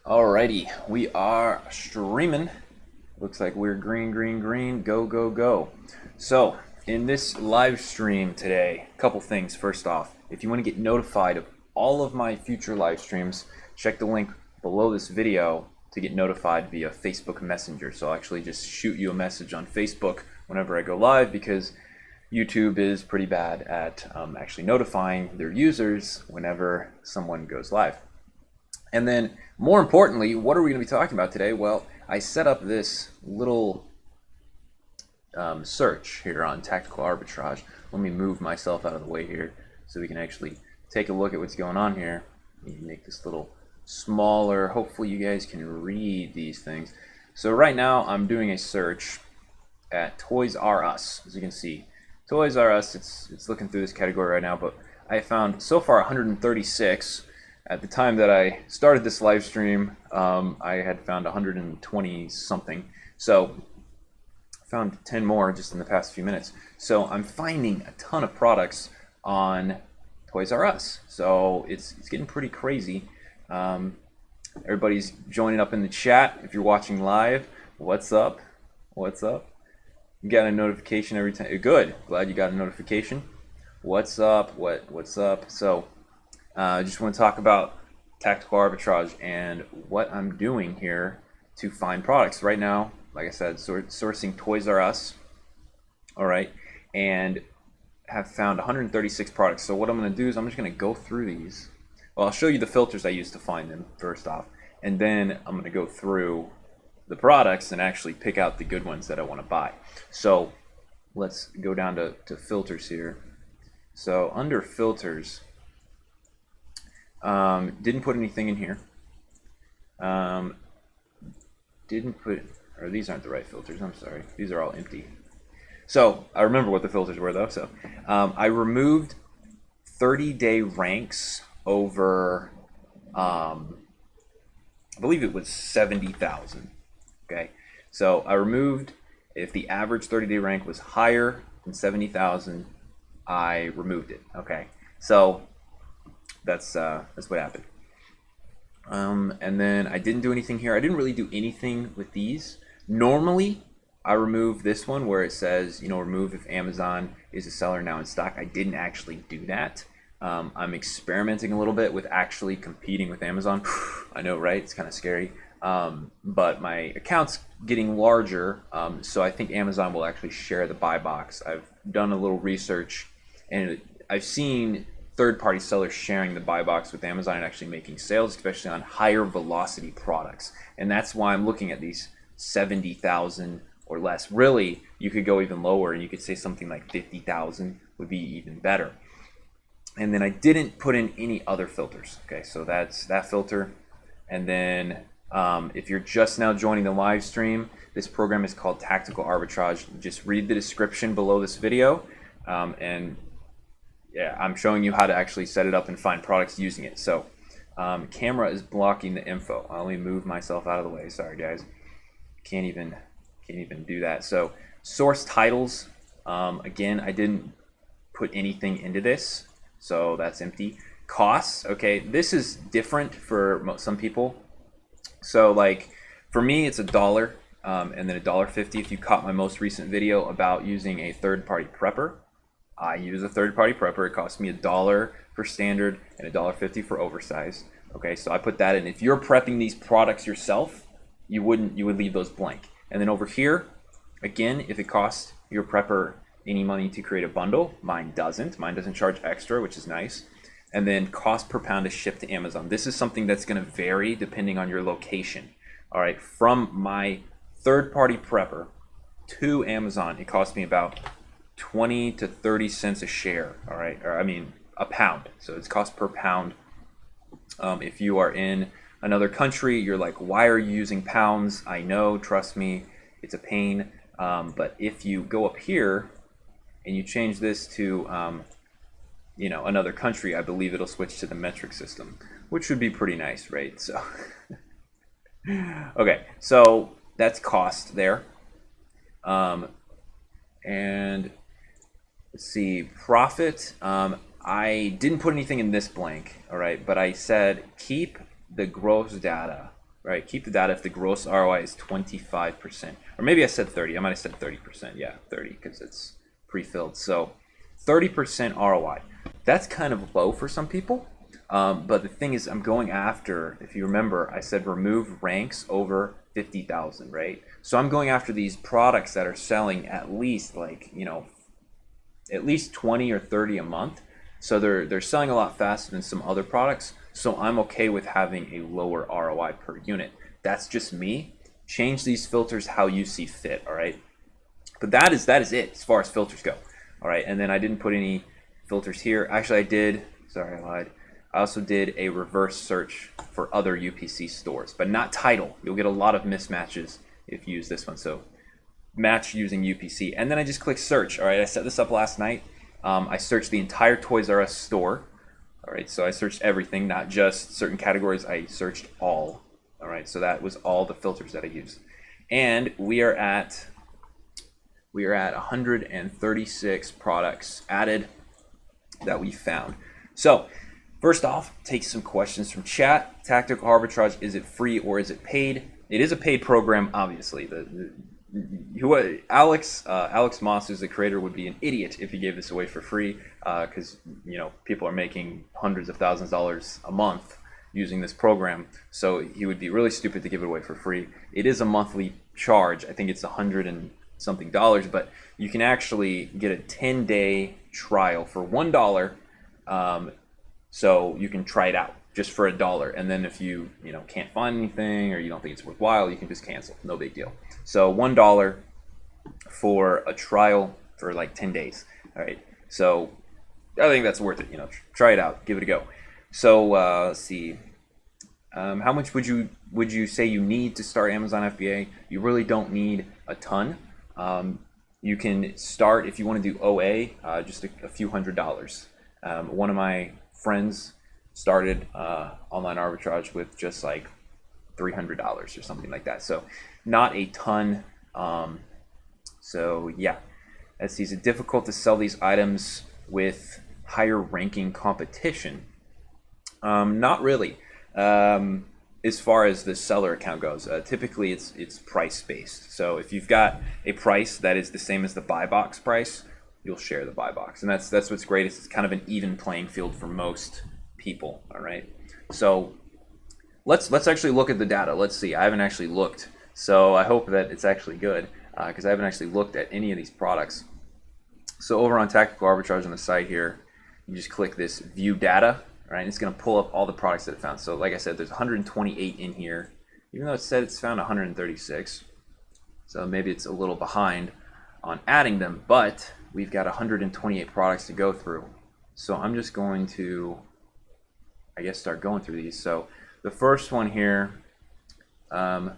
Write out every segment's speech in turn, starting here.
Alrighty, we are streaming. Looks like we're green, green, green. Go, go, go. So, in this live stream today, a couple things. First off, if you want to get notified of all of my future live streams, check the link below this video to get notified via Facebook Messenger. So I'll actually just shoot you a message on Facebook whenever I go live because YouTube is pretty bad at actually notifying their users whenever someone goes live. And then, more importantly, what are we going to be talking about today? Well, I set up this little search here on Tactical Arbitrage. Let me move myself out of the way here so we can actually take a look at what's going on here. Let me make this little smaller. Hopefully you guys can read these things. So right now I'm doing a search at Toys R Us. As you can see, Toys R Us, it's looking through this category right now, but I found so far 136. At the time that I started this live stream, I had found 120 something. So I found 10 more just in the past few minutes. So I'm finding a ton of products on Toys R Us. So it's getting pretty crazy. Everybody's joining up in the chat. If you're watching live, what's up? What's up? You got a notification every time. Good. Glad you got a notification. What's up? What's up? So I just want to talk about Tactical Arbitrage and what I'm doing here to find products. Right now, like I said, sourcing Toys R Us, all right, and have found 136 products. So what I'm going to do is I'm just going to go through these. Well, I'll show you the filters I use to find them first off, and then I'm going to go through the products and actually pick out the good ones that I want to buy. So let's go down to filters here. So under filters, didn't put anything in here. Didn't put, or these aren't the right filters. I'm sorry. These are all empty. So I remember what the filters were though. So I removed 30-day ranks over, I believe it was 70,000. Okay. So I removed, if the average 30-day rank was higher than 70,000, I removed it. Okay. So that's what happened. And then I didn't do anything here. I didn't really do anything with these. Normally, I remove this one where it says, remove if Amazon is a seller now in stock. I didn't actually do that. I'm experimenting a little bit with actually competing with Amazon. I know, right? It's kind of scary. But my account's getting larger, so I think Amazon will actually share the buy box. I've done a little research, and I've seen third-party sellers sharing the buy box with Amazon and actually making sales, especially on higher velocity products. And that's why I'm looking at these 70,000 or less. Really, you could go even lower, and you could say something like 50,000 would be even better. And then I didn't put in any other filters. Okay, so that's that filter. And then if you're just now joining the live stream, this program is called Tactical Arbitrage. Just read the description below this video, and yeah, I'm showing you how to actually set it up and find products using it. So camera is blocking the info. I'll only move myself out of the way. Sorry guys, can't even do that. So source titles, again, I didn't put anything into this, so that's empty. Costs, okay, this is different for some people. So like for me, it's $1, and then $1.50 if you caught my most recent video about using a third-party prepper. I use a third-party prepper. It costs me $1 for standard and $1.50 for oversized. Okay, so I put that in. If you're prepping these products yourself, you would leave those blank. And then over here, again, if it costs your prepper any money to create a bundle, mine doesn't. Mine doesn't charge extra, which is nice. And then cost per pound to ship to Amazon. This is something that's going to vary depending on your location. All right, from my third-party prepper to Amazon, it cost me about 20 to 30 cents a share, all right, or I mean a pound. So it's cost per pound. If you are in another country, you're like, why are you using pounds? I know, trust me, it's a pain. But if you go up here and you change this to another country, I believe it'll switch to the metric system, which would be pretty nice, right? So okay, so that's cost there. And let's see, profit. I didn't put anything in this blank, all right, but I said keep the gross data right? Keep the data if the gross ROI is 25%. Or maybe I said 30. I might have said 30%. Yeah, 30 because it's pre-filled. So 30% ROI. That's kind of low for some people. But the thing is, I'm going after, if you remember, I said remove ranks over 50,000, right? So I'm going after these products that are selling at least like, at least 20 or 30 a month. So they're selling a lot faster than some other products. So I'm okay with having a lower ROI per unit. That's just me. Change these filters how you see fit, all right? But that is it as far as filters go, all right? And then I didn't put any filters here. Actually, I did. Sorry, I lied. I also did a reverse search for other UPC stores, but not title. You'll get a lot of mismatches if you use this one. So match using UPC. And then I just click search, all right? I set this up last night. I searched the entire Toys R Us store, all right? So I searched everything, not just certain categories. I searched all, all right? So that was all the filters that I used. And we are at 136 products added that we found. So first off, take some questions from chat. Tactical Arbitrage, is it free or is it paid? It is a paid program, obviously. Alex Moss, who's the creator, would be an idiot if he gave this away for free, because people are making hundreds of thousands of dollars a month using this program. So he would be really stupid to give it away for free. It is a monthly charge. I think it's $100 and something, but you can actually get a 10-day trial for $1. So you can try it out just for $1, and then if you can't find anything or you don't think it's worthwhile, you can just cancel. No big deal. So $1 for a trial for like 10 days. All right. So I think that's worth it. Try it out. Give it a go. So let's see. How much would you say you need to start Amazon FBA? You really don't need a ton. You can start if you want to do OA, just a few $100s. One of my friends started online arbitrage with just like $300 or something like that. So not a ton. So yeah, let's see. Is it difficult to sell these items with higher ranking competition? Not really. As far as the seller account goes, typically it's price based. So if you've got a price that is the same as the buy box price, you'll share the buy box, and that's what's great. It's kind of an even playing field for most people. All right. So let's actually look at the data. Let's see. I haven't actually looked, so I hope that it's actually good because I haven't actually looked at any of these products. So over on Tactical Arbitrage on the site here, you just click this View Data. Right, and it's going to pull up all the products that it found. So like I said, there's 128 in here, even though it said it's found 136. So maybe it's a little behind on adding them, but we've got 128 products to go through. So I'm just going to, I guess, start going through these. So the first one here, let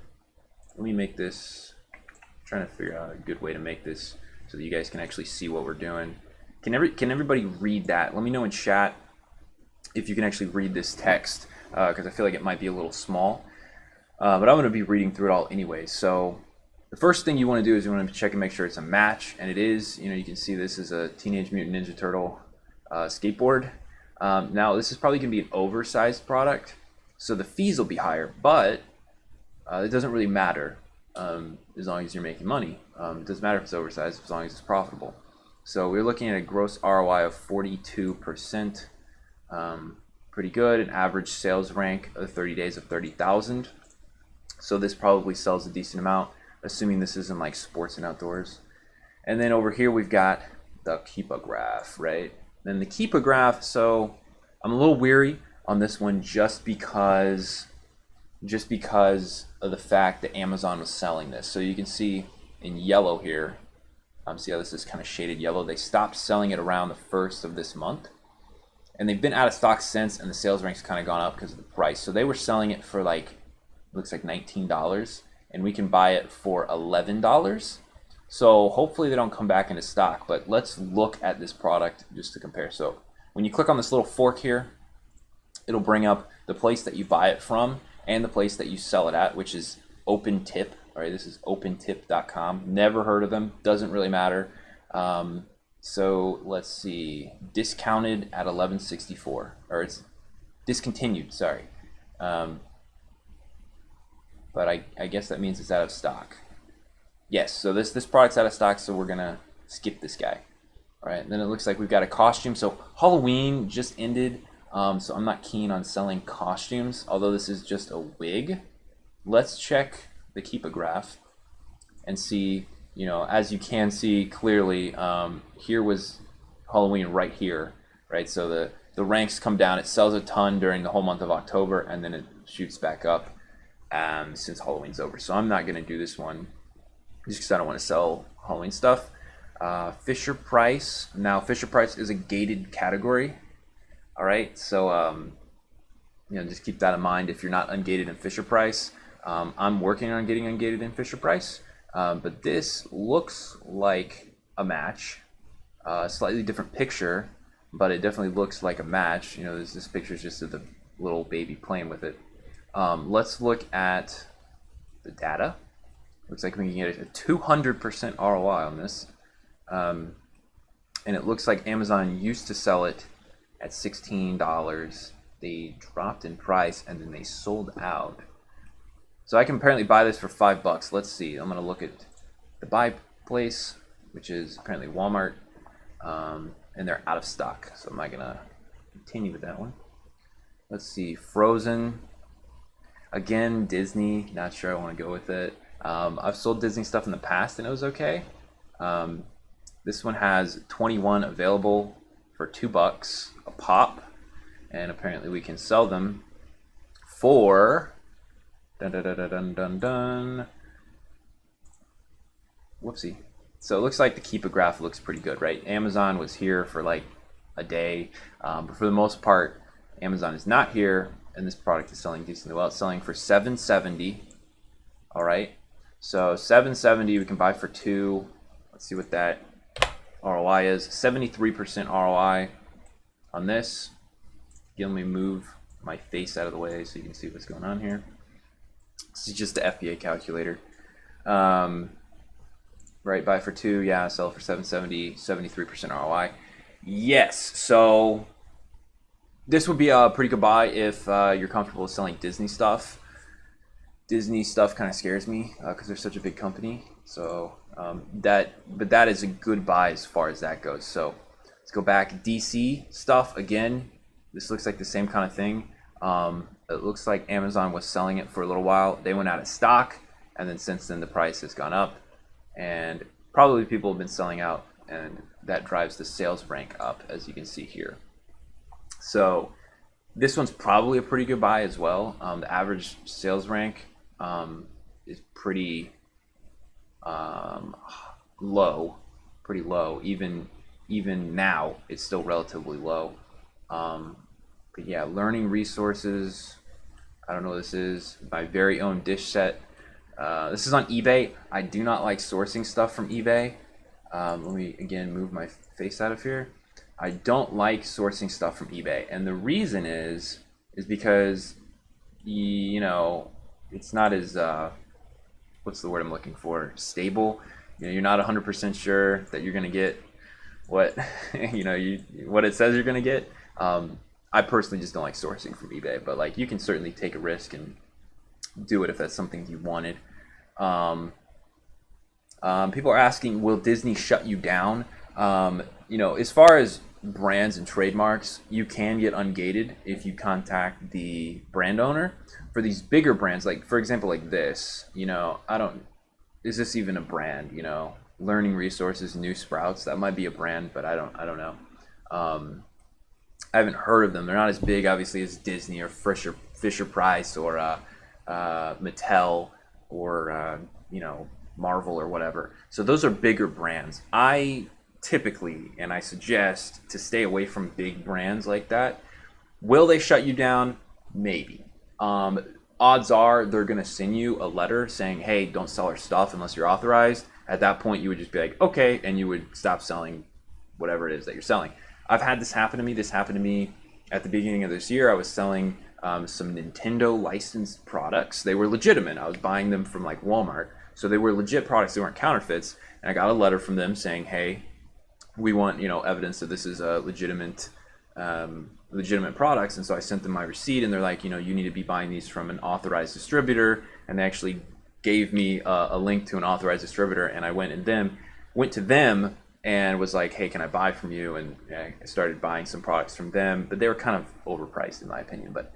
me make this, I'm trying to figure out a good way to make this so that you guys can actually see what we're doing. Can everybody read that? Let me know in chat if you can actually read this text, because I feel like it might be a little small, but I'm going to be reading through it all anyway. So the first thing you want to do is you want to check and make sure it's a match, and it is. You can see this is a Teenage Mutant Ninja Turtle skateboard. Now this is probably going to be an oversized product, so the fees will be higher, but it doesn't really matter as long as you're making money. It doesn't matter if it's oversized as long as it's profitable. So we're looking at a gross ROI of 42%. Pretty good. An average sales rank of 30 days of 30,000. So this probably sells a decent amount, assuming this isn't like sports and outdoors. And then over here we've got the Keepa graph, right? Then the Keepa graph. So I'm a little weary on this one just because of the fact that Amazon was selling this. So you can see in yellow here. See how this is kind of shaded yellow. They stopped selling it around the 1st of this month. And they've been out of stock since, and the sales rank's kind of gone up because of the price. So they were selling it for looks like $19, and we can buy it for $11. So hopefully they don't come back into stock, but let's look at this product just to compare. So when you click on this little fork here, it'll bring up the place that you buy it from and the place that you sell it at, which is OpenTip. All right, this is OpenTip.com. Never heard of them. Doesn't really matter. So let's see, discounted at $11.64, or it's discontinued, sorry. but I guess that means it's out of stock. Yes, so this product's out of stock, so we're gonna skip this guy. All right, and then it looks like we've got a costume. So Halloween just ended, so I'm not keen on selling costumes, although this is just a wig. Let's check the Keepa graph and see, as you can see clearly, here was Halloween right here, right? So the ranks come down. It sells a ton during the whole month of October, and then it shoots back up since Halloween's over. So I'm not going to do this one just because I don't want to sell Halloween stuff. Fisher Price. Now, Fisher Price is a gated category. All right, so just keep that in mind if you're not ungated in Fisher Price. I'm working on getting ungated in Fisher Price, but this looks like a match. Slightly different picture, but it definitely looks like a match. This picture is just of the little baby playing with it. Let's look at the data. Looks like we can get a 200% ROI on this. And it looks like Amazon used to sell it at $16. They dropped in price and then they sold out. So I can apparently buy this for $5. Let's see. I'm going to look at the buy place, which is apparently Walmart, and they're out of stock. So I'm not going to continue with that one. Let's see. Frozen. Again, Disney. Not sure I want to go with it. I've sold Disney stuff in the past and it was okay. This one has 21 available for $2 a pop, and apparently we can sell them for whoopsie. So it looks like the Keepa graph looks pretty good, right? Amazon was here for like a day, but for the most part, Amazon is not here, and this product is selling decently well. It's selling for $7.70. All right, so $7.70 we can buy for $2. Let's see what that ROI is. 73% ROI on this. Again, let me move my face out of the way so you can see what's going on here. This is just the FBA calculator. Right, buy for $2, yeah, sell for $7.70, 73% ROI. Yes, so this would be a pretty good buy if you're comfortable with selling Disney stuff. Disney stuff kind of scares me because they're such a big company. So that is a good buy as far as that goes. So let's go back. DC stuff again. This looks like the same kind of thing. It looks like Amazon was selling it for a little while. They went out of stock, and then since then the price has gone up, and probably people have been selling out, and that drives the sales rank up, as you can see here. So this one's probably a pretty good buy as well. The average sales rank is pretty low, pretty low. Even now, it's still relatively low. But yeah, learning resources. I don't know what this is. My very own dish set. This is on eBay. I do not like sourcing stuff from eBay. Let me again move my face out of here. I don't like sourcing stuff from eBay, and the reason is because it's not as what's the word I'm looking for? Stable. You're not 100% sure that you're gonna get what what it says you're gonna get. I personally just don't like sourcing from eBay, but like you can certainly take a risk and do it if that's something you wanted. People are asking, will Disney shut you down? As far as brands and trademarks, you can get ungated if you contact the brand owner. For these bigger brands, like for example, like this, is this even a brand? Learning Resources, New Sprouts, that might be a brand, but I don't know. I haven't heard of them. They're not as big, obviously, as Disney or Fisher Price or Mattel or Marvel or whatever. So those are bigger brands. I typically, and I suggest to stay away from big brands like that. Will they shut you down? Maybe. Odds are they're going to send you a letter saying, hey, don't sell our stuff unless you're authorized. At that point, you would just be like, okay, and you would stop selling whatever it is that you're selling. I've had this happen to me. This happened to me at the beginning of this year. I was selling some Nintendo licensed products. They were legitimate. I was buying them from like Walmart. So they were legit products. They weren't counterfeits. And I got a letter from them saying, hey, we want evidence that this is a legitimate legitimate products. And so I sent them my receipt, and they're like, you need to be buying these from an authorized distributor. And they actually gave me a link to an authorized distributor, and I went to them and was like, hey, can I buy from you? And I started buying some products from them, but they were kind of overpriced in my opinion. But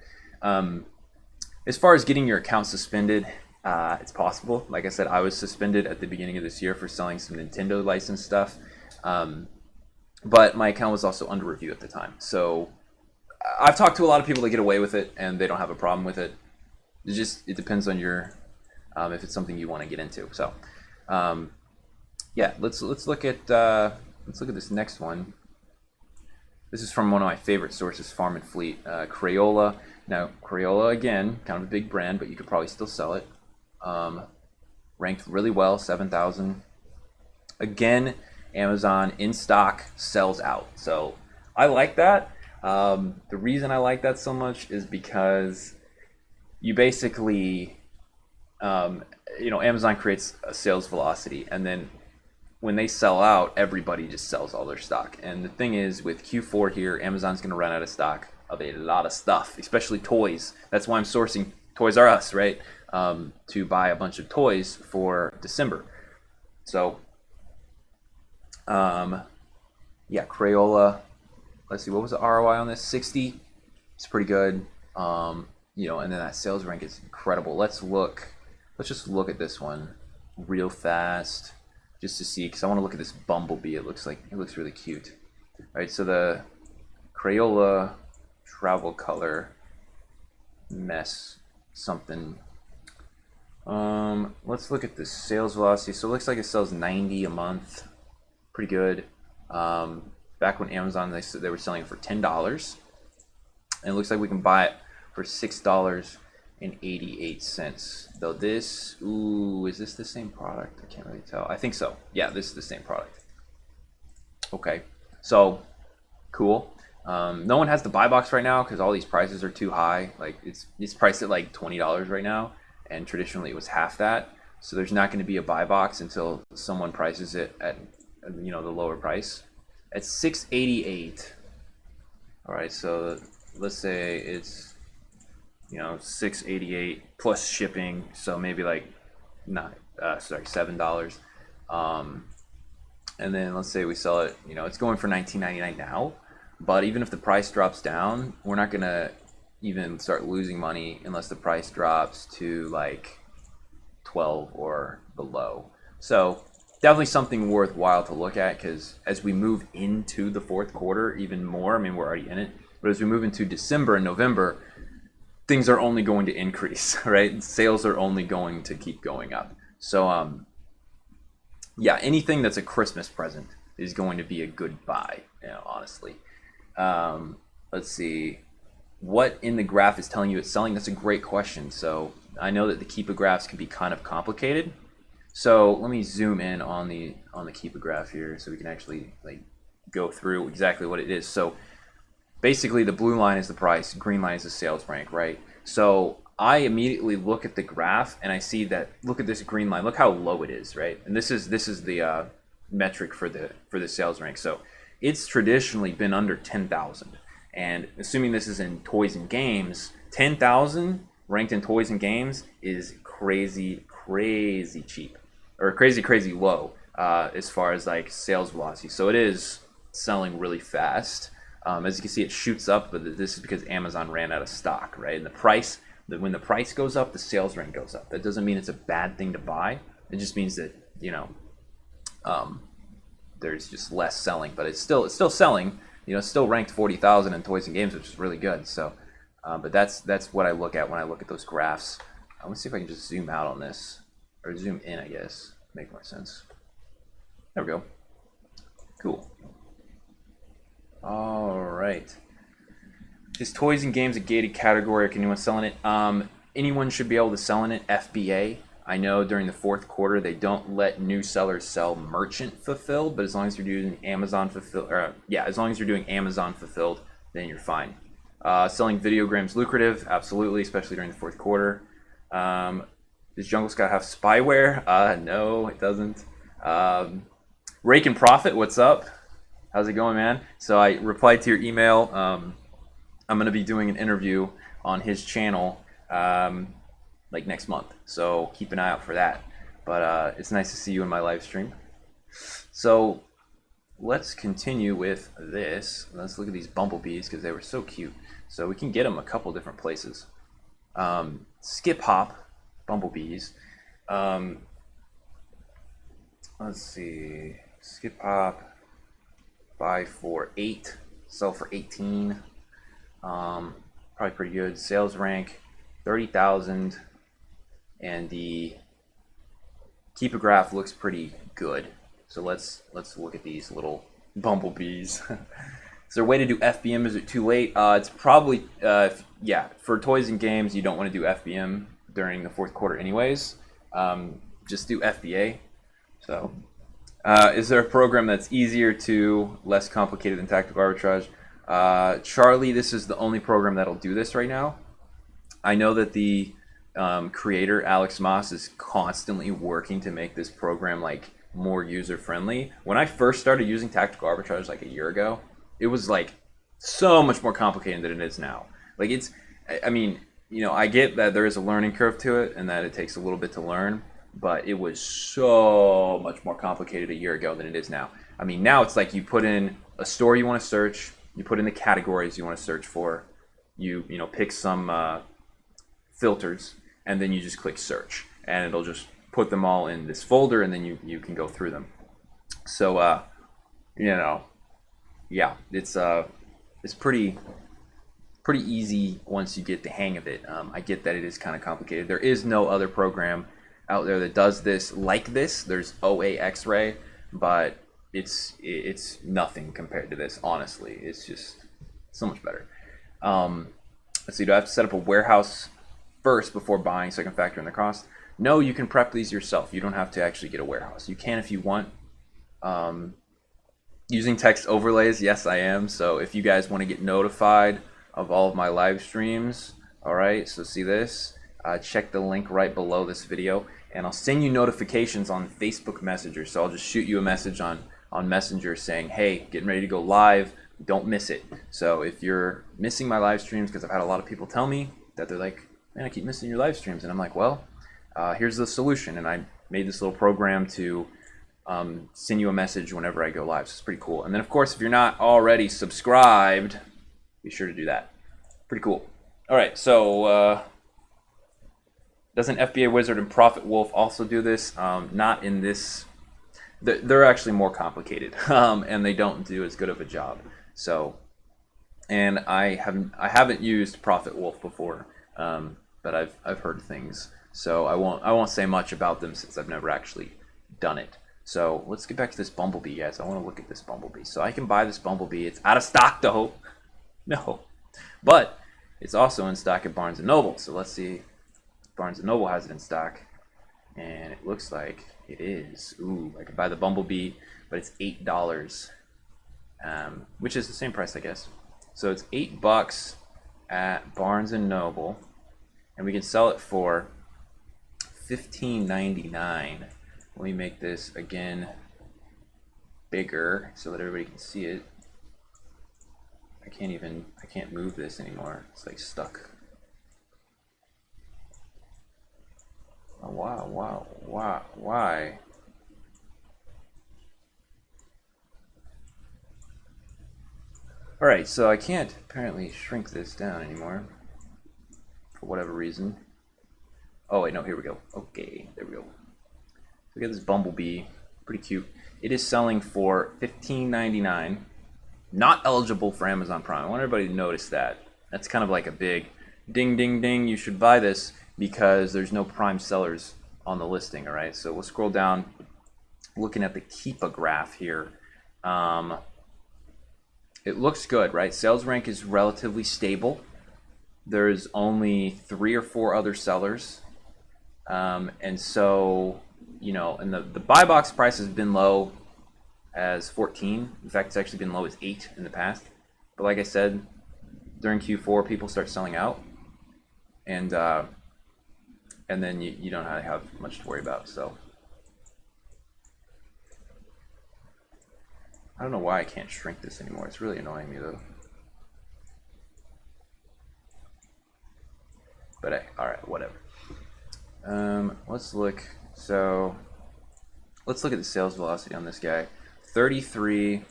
as far as getting your account suspended, it's possible. Like I said, I was suspended at the beginning of this year for selling some Nintendo licensed stuff. But my account was also under review at the time. So I've talked to a lot of people that get away with it and they don't have a problem with it. It depends on your, if it's something you want to get into. So yeah, let's look at this next one. This is from one of my favorite sources, Farm and Fleet, Crayola. Now, Crayola, again, kind of a big brand, but you could probably still sell it. Ranked really well, 7,000. Again, Amazon in stock, sells out. So I like that. The reason I like that so much is because you basically, Amazon creates a sales velocity, and then when they sell out, everybody just sells all their stock. And the thing is, with Q4 here, Amazon's going to run out of stock of a lot of stuff, especially toys. That's why I'm sourcing Toys R Us, right? To buy a bunch of toys for December. So, yeah, Crayola. Let's see, what was the ROI on this? 60. It's pretty good. And then that sales rank is incredible. Let's just look at this one real fast, just to see, because I want to look at this Bumble Bee. It looks really cute. All right, so the Crayola travel color mess something. Let's look at the sales velocity. So it looks like it sells 90 a month. Pretty good. Back when Amazon, they were selling it for $10, and it looks like we can buy it for $6.88. Though this, is this the same product? I can't really tell. I think so. Yeah, this is the same product. Okay, so cool. No one has the buy box right now because all these prices are too high. Like it's priced at like $20 right now, and traditionally it was half that. So there's not going to be a buy box until someone prices it at the lower price. At $6.88. All right, so let's say it's $6.88 plus shipping, so maybe like $7. And then let's say we sell it, it's going for $19.99 now, but even if the price drops down, we're not gonna even start losing money unless the price drops to like 12 or below. So definitely something worthwhile to look at, because as we move into the fourth quarter even more, I mean, we're already in it, but as we move into December and November, things are only going to increase, right? Sales are only going to keep going up. So yeah, anything that's a Christmas present is going to be a good buy, honestly. Let's see, what in the graph is telling you it's selling? That's a great question. So I know that the Keepa graphs can be kind of complicated. So let me zoom in on the Keepa graph here so we can actually go through exactly what it is. So basically the blue line is the price, green line is the sales rank, right? So I immediately look at the graph and I see that, look at this green line, look how low it is, right? And this is the metric for the sales rank. So it's traditionally been under 10,000. And assuming this is in toys and games, 10,000 ranked in toys and games is crazy cheap, or crazy low as far as like sales velocity. So it is selling really fast. As you can see, it shoots up, but this is because Amazon ran out of stock, right? And when the price goes up, the sales rank goes up. That doesn't mean it's a bad thing to buy. It just means that there's just less selling, but it's still selling. It's still ranked 40,000 in toys and games, which is really good. So, but that's what I look at when I look at those graphs. Let's see if I can just zoom out on this, or zoom in, I guess, make more sense. There we go. Cool. All right. Is toys and games a gated category, or can anyone sell in it? Anyone should be able to sell in it. FBA. I know during the fourth quarter they don't let new sellers sell merchant fulfilled, but as long as you're doing Amazon fulfilled, as long as you're doing Amazon fulfilled, then you're fine. Selling videograms lucrative, absolutely, especially during the fourth quarter. Does Jungle Scout have spyware? No, it doesn't. Rake and Profit, what's up? How's it going, man? So I replied to your email. I'm going to be doing an interview on his channel like next month. So keep an eye out for that. But it's nice to see you in my live stream. So let's continue with this. Let's look at these bumblebees because they were so cute. So we can get them a couple different places. Skip hop bumblebees. Let's see. Skip hop. Buy for 8, sell for 18. Probably pretty good. Sales rank 30,000, and the keep a graph looks pretty good. So let's look at these little bumblebees. Is there a way to do FBM? Is it too late? It's probably yeah. For toys and games, you don't want to do FBM during the fourth quarter, anyways. Just do FBA. So. Is there a program that's easier to, less complicated than Tactical Arbitrage? Charlie, this is the only program that'll do this right now. I know that the creator, Alex Moss, is constantly working to make this program like more user-friendly. When I first started using Tactical Arbitrage like a year ago, it was like so much more complicated than it is now. Like I mean, you know, I get that there is a learning curve to it and that it takes a little bit to learn. But it was so much more complicated a year ago than it is now. I mean, now it's like you put in a store you want to search, you put in the categories you want to search for, you know, pick some filters, and then you just click search, and it'll just put them all in this folder, and then you can go through them. So, you know, yeah, it's pretty easy once you get the hang of it. I get that it is kind of complicated. There is no other program out there that does this like this. There's OA X-Ray, but it's nothing compared to this. Honestly, it's just so much better. Let's see. Do I have to set up a warehouse first before buying so I can factor in the cost? No, you can prep these yourself. You don't have to actually get a warehouse. You can if you want. Using text overlays, yes, I am. So if you guys want to get notified of all of my live streams, all right. So see this. Check the link right below this video, and I'll send you notifications on Facebook Messenger. So I'll just shoot you a message on Messenger saying, hey, getting ready to go live, don't miss it. So if you're missing my live streams, because I've had a lot of people tell me that they're like, man, I keep missing your live streams. And I'm like, well, here's the solution. And I made this little program to send you a message whenever I go live. So it's pretty cool. And then, of course, if you're not already subscribed, be sure to do that. Pretty cool. All right, so... doesn't FBA Wizard and Profit Wolf also do this? Not in this. They're actually more complicated, and they don't do as good of a job. So, and I haven't used Profit Wolf before, but I've heard things. So I won't say much about them since I've never actually done it. So let's get back to this bumblebee, guys. I want to look at this bumblebee. So I can buy this bumblebee. It's out of stock though. No, but it's also in stock at Barnes & Noble. So let's see. Barnes & Noble has it in stock, and it looks like it is. Ooh, I could buy the Bumblebee, but it's $8, which is the same price, I guess. So it's $8 at Barnes & Noble, and we can sell it for $15.99. Let me make this again bigger so that everybody can see it. I can't move this anymore. It's like stuck. Wow, why? Alright, so I can't apparently shrink this down anymore for whatever reason. Oh wait, no, here we go. Okay, there we go. So we got this Bumblebee, pretty cute. It is selling for $15.99. Not eligible for Amazon Prime. I want everybody to notice that. That's kind of like a big ding, ding, ding. You should buy this because there's no Prime sellers on the listing. All right, so we'll scroll down, looking at the Keepa graph here. It looks good, right? Sales rank is relatively stable. There's only 3 or 4 other sellers, and so, you know, and the buy box price has been low as 14. In fact, it's actually been low as 8 in the past. But like I said, during Q4, people start selling out, and then you don't have much to worry about. So I don't know why I can't shrink this anymore. It's really annoying me though. But hey, all right, whatever. Let's look. So let's look at the sales velocity on this guy. 33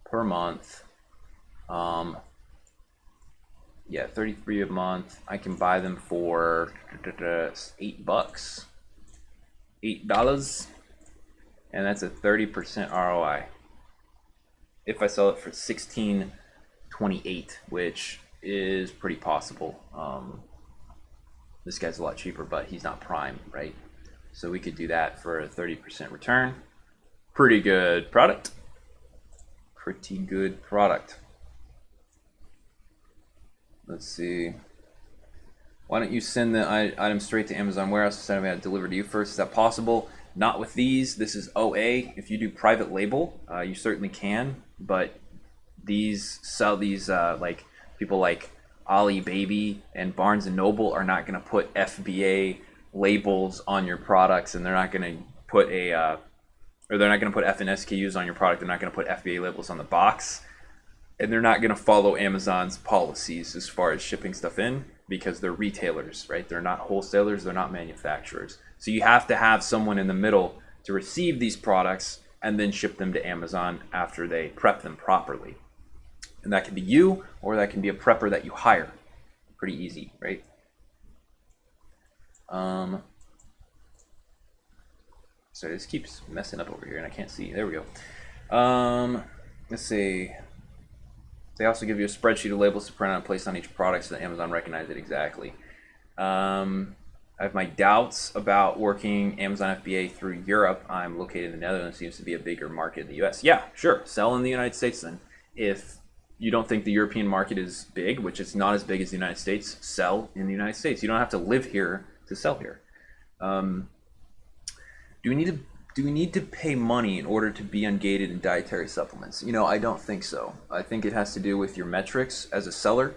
per month. Yeah, 33 a month. I can buy them for $8. $8. And that's a 30% ROI. If I sell it for $16.28, which is pretty possible. This guy's a lot cheaper, but he's not prime, right? So we could do that for a 30% return. Pretty good product. Pretty good product. Let's see. Why don't you send the item straight to Amazon warehouse instead of having it delivered to you first? Is that possible? Not with these. This is OA. If you do private label, you certainly can. But these like people like Ali Baby and Barnes and Noble are not going to put FBA labels on your products, and they're not going to put they're not going to put FN SKUs on your product. They're not going to put FBA labels on the box, and they're not going to follow Amazon's policies as far as shipping stuff in, because they're retailers, right? They're not wholesalers. They're not manufacturers. So you have to have someone in the middle to receive these products and then ship them to Amazon after they prep them properly. And that can be you, or that can be a prepper that you hire. Pretty easy, right? Sorry, this keeps messing up over here and I can't see. There we go. Let's see. They also give you a spreadsheet of labels to print out and place on each product so that Amazon recognizes it exactly. I have my doubts about working Amazon FBA through Europe. I'm located in the Netherlands. Seems to be a bigger market in the US. Yeah, sure. Sell in the United States then. If you don't think the European market is big, which it's not as big as the United States, sell in the United States. You don't have to live here to sell here. Do we need to pay money in order to be ungated in dietary supplements? You know, I don't think so. I think it has to do with your metrics as a seller.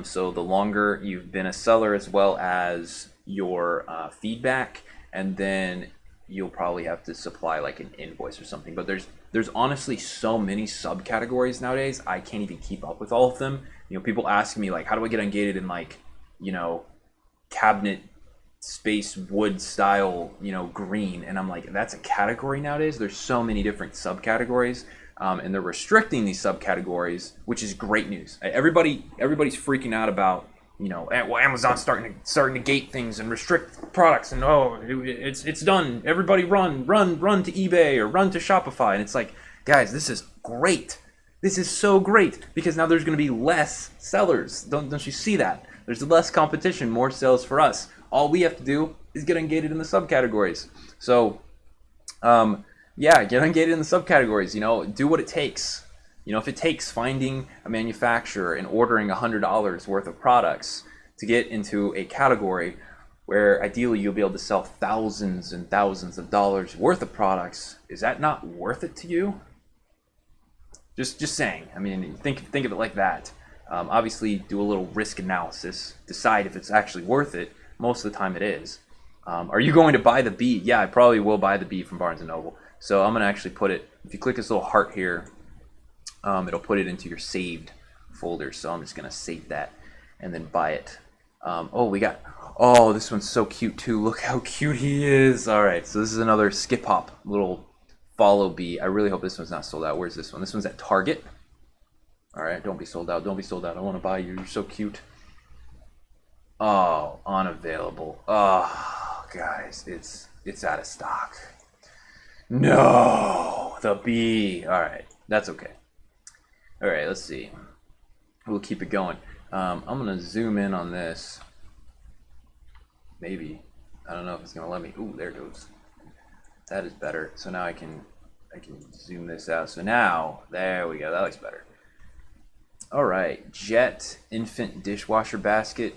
So the longer you've been a seller, as well as your feedback, and then you'll probably have to supply like an invoice or something. But there's honestly so many subcategories nowadays, I can't even keep up with all of them. You know, people ask me like, how do I get ungated in like, you know, cabinet space wood style, you know, green? And I'm like, that's a category nowadays. There's so many different subcategories, and they're restricting these subcategories, which is great news. Everybody's freaking out about, you know, well, Amazon's starting to gate things and restrict products, and it's done. Everybody run to eBay or run to Shopify. And it's like, guys, this is great. This is so great, because now there's going to be less sellers. Don't you see that? There's less competition, more sales for us. All we have to do is get ungated in the subcategories. So, yeah, get ungated in the subcategories. You know, do what it takes. You know, if it takes finding a manufacturer and ordering $100 worth of products to get into a category where ideally you'll be able to sell thousands and thousands of dollars worth of products, is that not worth it to you? Just saying. I mean, think of it like that. Obviously, do a little risk analysis. Decide if it's actually worth it. Most of the time, it is. Are you going to buy the bee? Yeah, I probably will buy the bee from Barnes and Noble. So I'm going to actually put it. If you click this little heart here, it'll put it into your saved folder. So I'm just going to save that and then buy it. This one's so cute too. Look how cute he is. All right, so this is another skip hop little follow bee. I really hope this one's not sold out. Where's this one? This one's at Target. All right, don't be sold out. Don't be sold out. I want to buy you. You're so cute. Oh, unavailable. Oh, guys, it's out of stock. No, the bee. All right, that's okay. All right, let's see. We'll keep it going. I'm gonna zoom in on this. Maybe. I don't know if it's gonna let me. Ooh, there it goes. That is better. So now I can zoom this out. So now, there we go. That looks better. All right, Jet Infant Dishwasher Basket.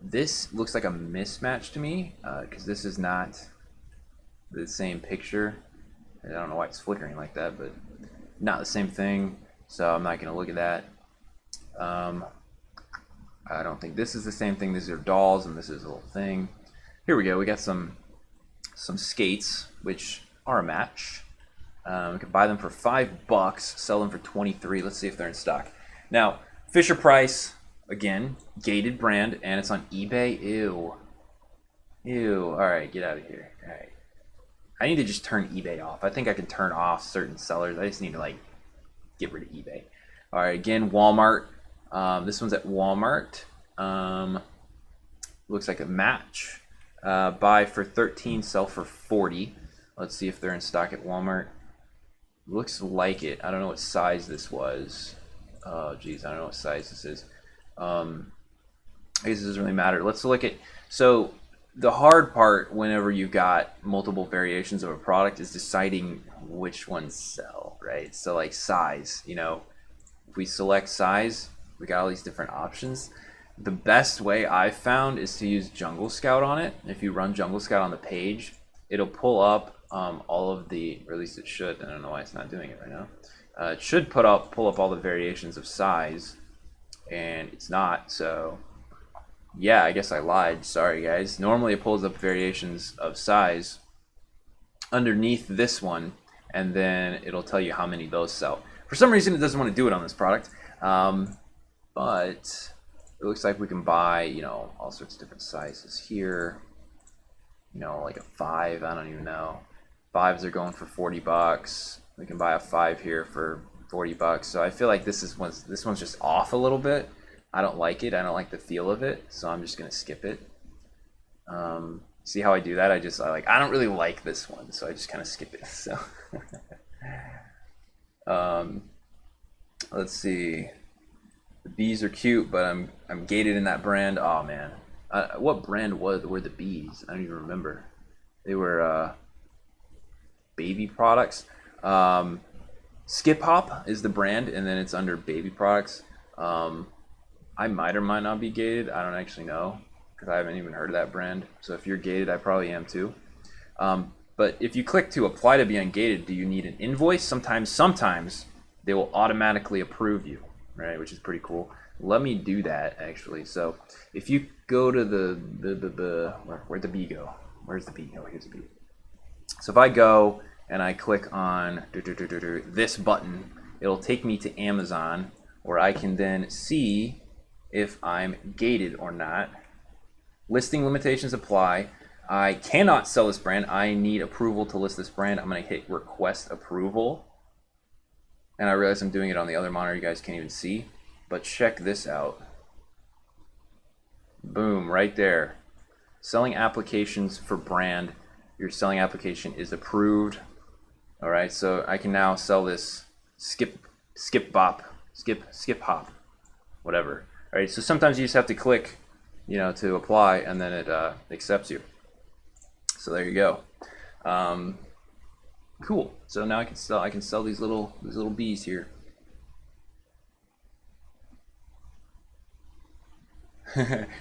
This looks like a mismatch to me, because this is not the same picture. I don't know why it's flickering like that, but not the same thing. So I'm not going to look at that. I don't think this is the same thing. These are dolls, and this is a little thing. Here we go. We got some skates, which are a match. We can buy them for $5, sell them for 23. Let's see if they're in stock. Now, Fisher Price, again, gated brand, and it's on eBay. Ew. Ew. All right, get out of here. All right. I need to just turn eBay off. I think I can turn off certain sellers. I just need to like get rid of eBay. All right, again, Walmart. This one's at Walmart. Looks like a match. Buy for 13, sell for 40. Let's see if they're in stock at Walmart. Looks like it. I don't know what size this was. Oh, geez, I don't know what size this is. I guess it doesn't really matter. Let's look at, so the hard part whenever you've got multiple variations of a product is deciding which ones sell, right? So like size, you know, if we select size, we got all these different options. The best way I've found is to use Jungle Scout on it. If you run Jungle Scout on the page, it'll pull up all of the, or at least it should. I don't know why it's not doing it right now. It should pull up all the variations of size, and it's not. So yeah, I guess I lied. Sorry guys. Normally it pulls up variations of size underneath this one, and then it'll tell you how many those sell. For some reason it doesn't want to do it on this product, but it looks like we can buy, you know, all sorts of different sizes here. You know, like a 5, I don't even know. 5s are going for $40. We can buy a 5 here for $40. So I feel like this one's just off a little bit. I don't like it. I don't like the feel of it. So I'm just gonna skip it. See how I do that? I don't really like this one, so I just kind of skip it. So let's see. The bees are cute, but I'm gated in that brand. Oh man, what brand were the bees? I don't even remember. They were baby products. Skip Hop is the brand, and then it's under baby products. I might or might not be gated. I don't actually know because I haven't even heard of that brand. So if you're gated, I probably am too. But if you click to apply to be ungated, do you need an invoice? Sometimes they will automatically approve you, right? Which is pretty cool. Let me do that actually. So if you go to where'd the bee go? Where's the bee? Oh, here's the bee. So if I go and I click on this button, it'll take me to Amazon, where I can then see if I'm gated or not. Listing limitations apply. I cannot sell this brand. I need approval to list this brand. I'm going to hit request approval. And I realize I'm doing it on the other monitor. You guys can't even see. But check this out. Boom, right there. Selling applications for brand. Your selling application is approved. All right, so I can now sell this skip hop, whatever. All right, so sometimes you just have to click, you know, to apply, and then it accepts you. So there you go. Cool. So now I can sell these little bees here.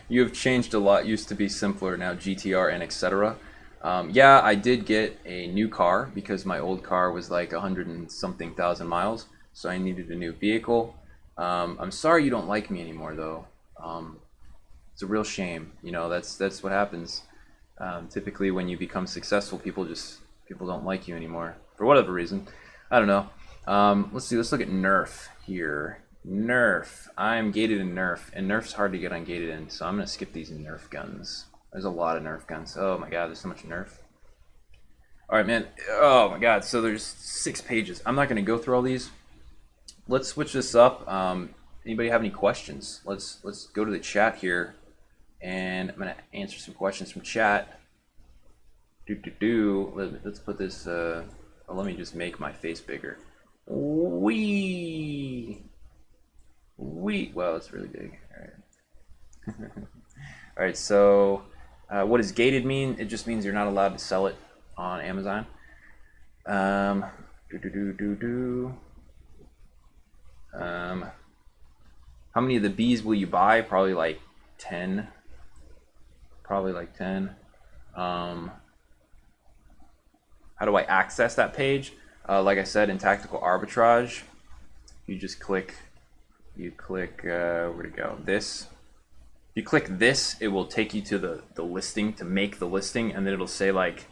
You have changed a lot. Used to be simpler, now GTR and etc. Yeah, I did get a new car because my old car was like 100 and something thousand miles, so I needed a new vehicle. I'm sorry you don't like me anymore though. It's a real shame. You know, that's what happens. Typically when you become successful, people don't like you anymore for whatever reason. I don't know. Let's see. Let's look at Nerf here. Nerf. I'm gated in Nerf, and Nerf's hard to get ungated in, so I'm gonna skip these Nerf guns. There's a lot of Nerf guns. Oh my god, there's so much Nerf. All right, man. Oh my god. So there's 6 pages. I'm not gonna go through all these. Let's switch this up. Anybody have any questions? Let's go to the chat here, and I'm gonna answer some questions from chat. Let's put this. Let me just make my face bigger. Well, it's really big. All right. All right. So, what does gated mean? It just means you're not allowed to sell it on Amazon. How many of the bees will you buy? Probably like 10. How do I access that page? Like I said, in Tactical Arbitrage, you just click, where'd it go? This. If you click this, it will take you to the listing to make the listing, and then it'll say like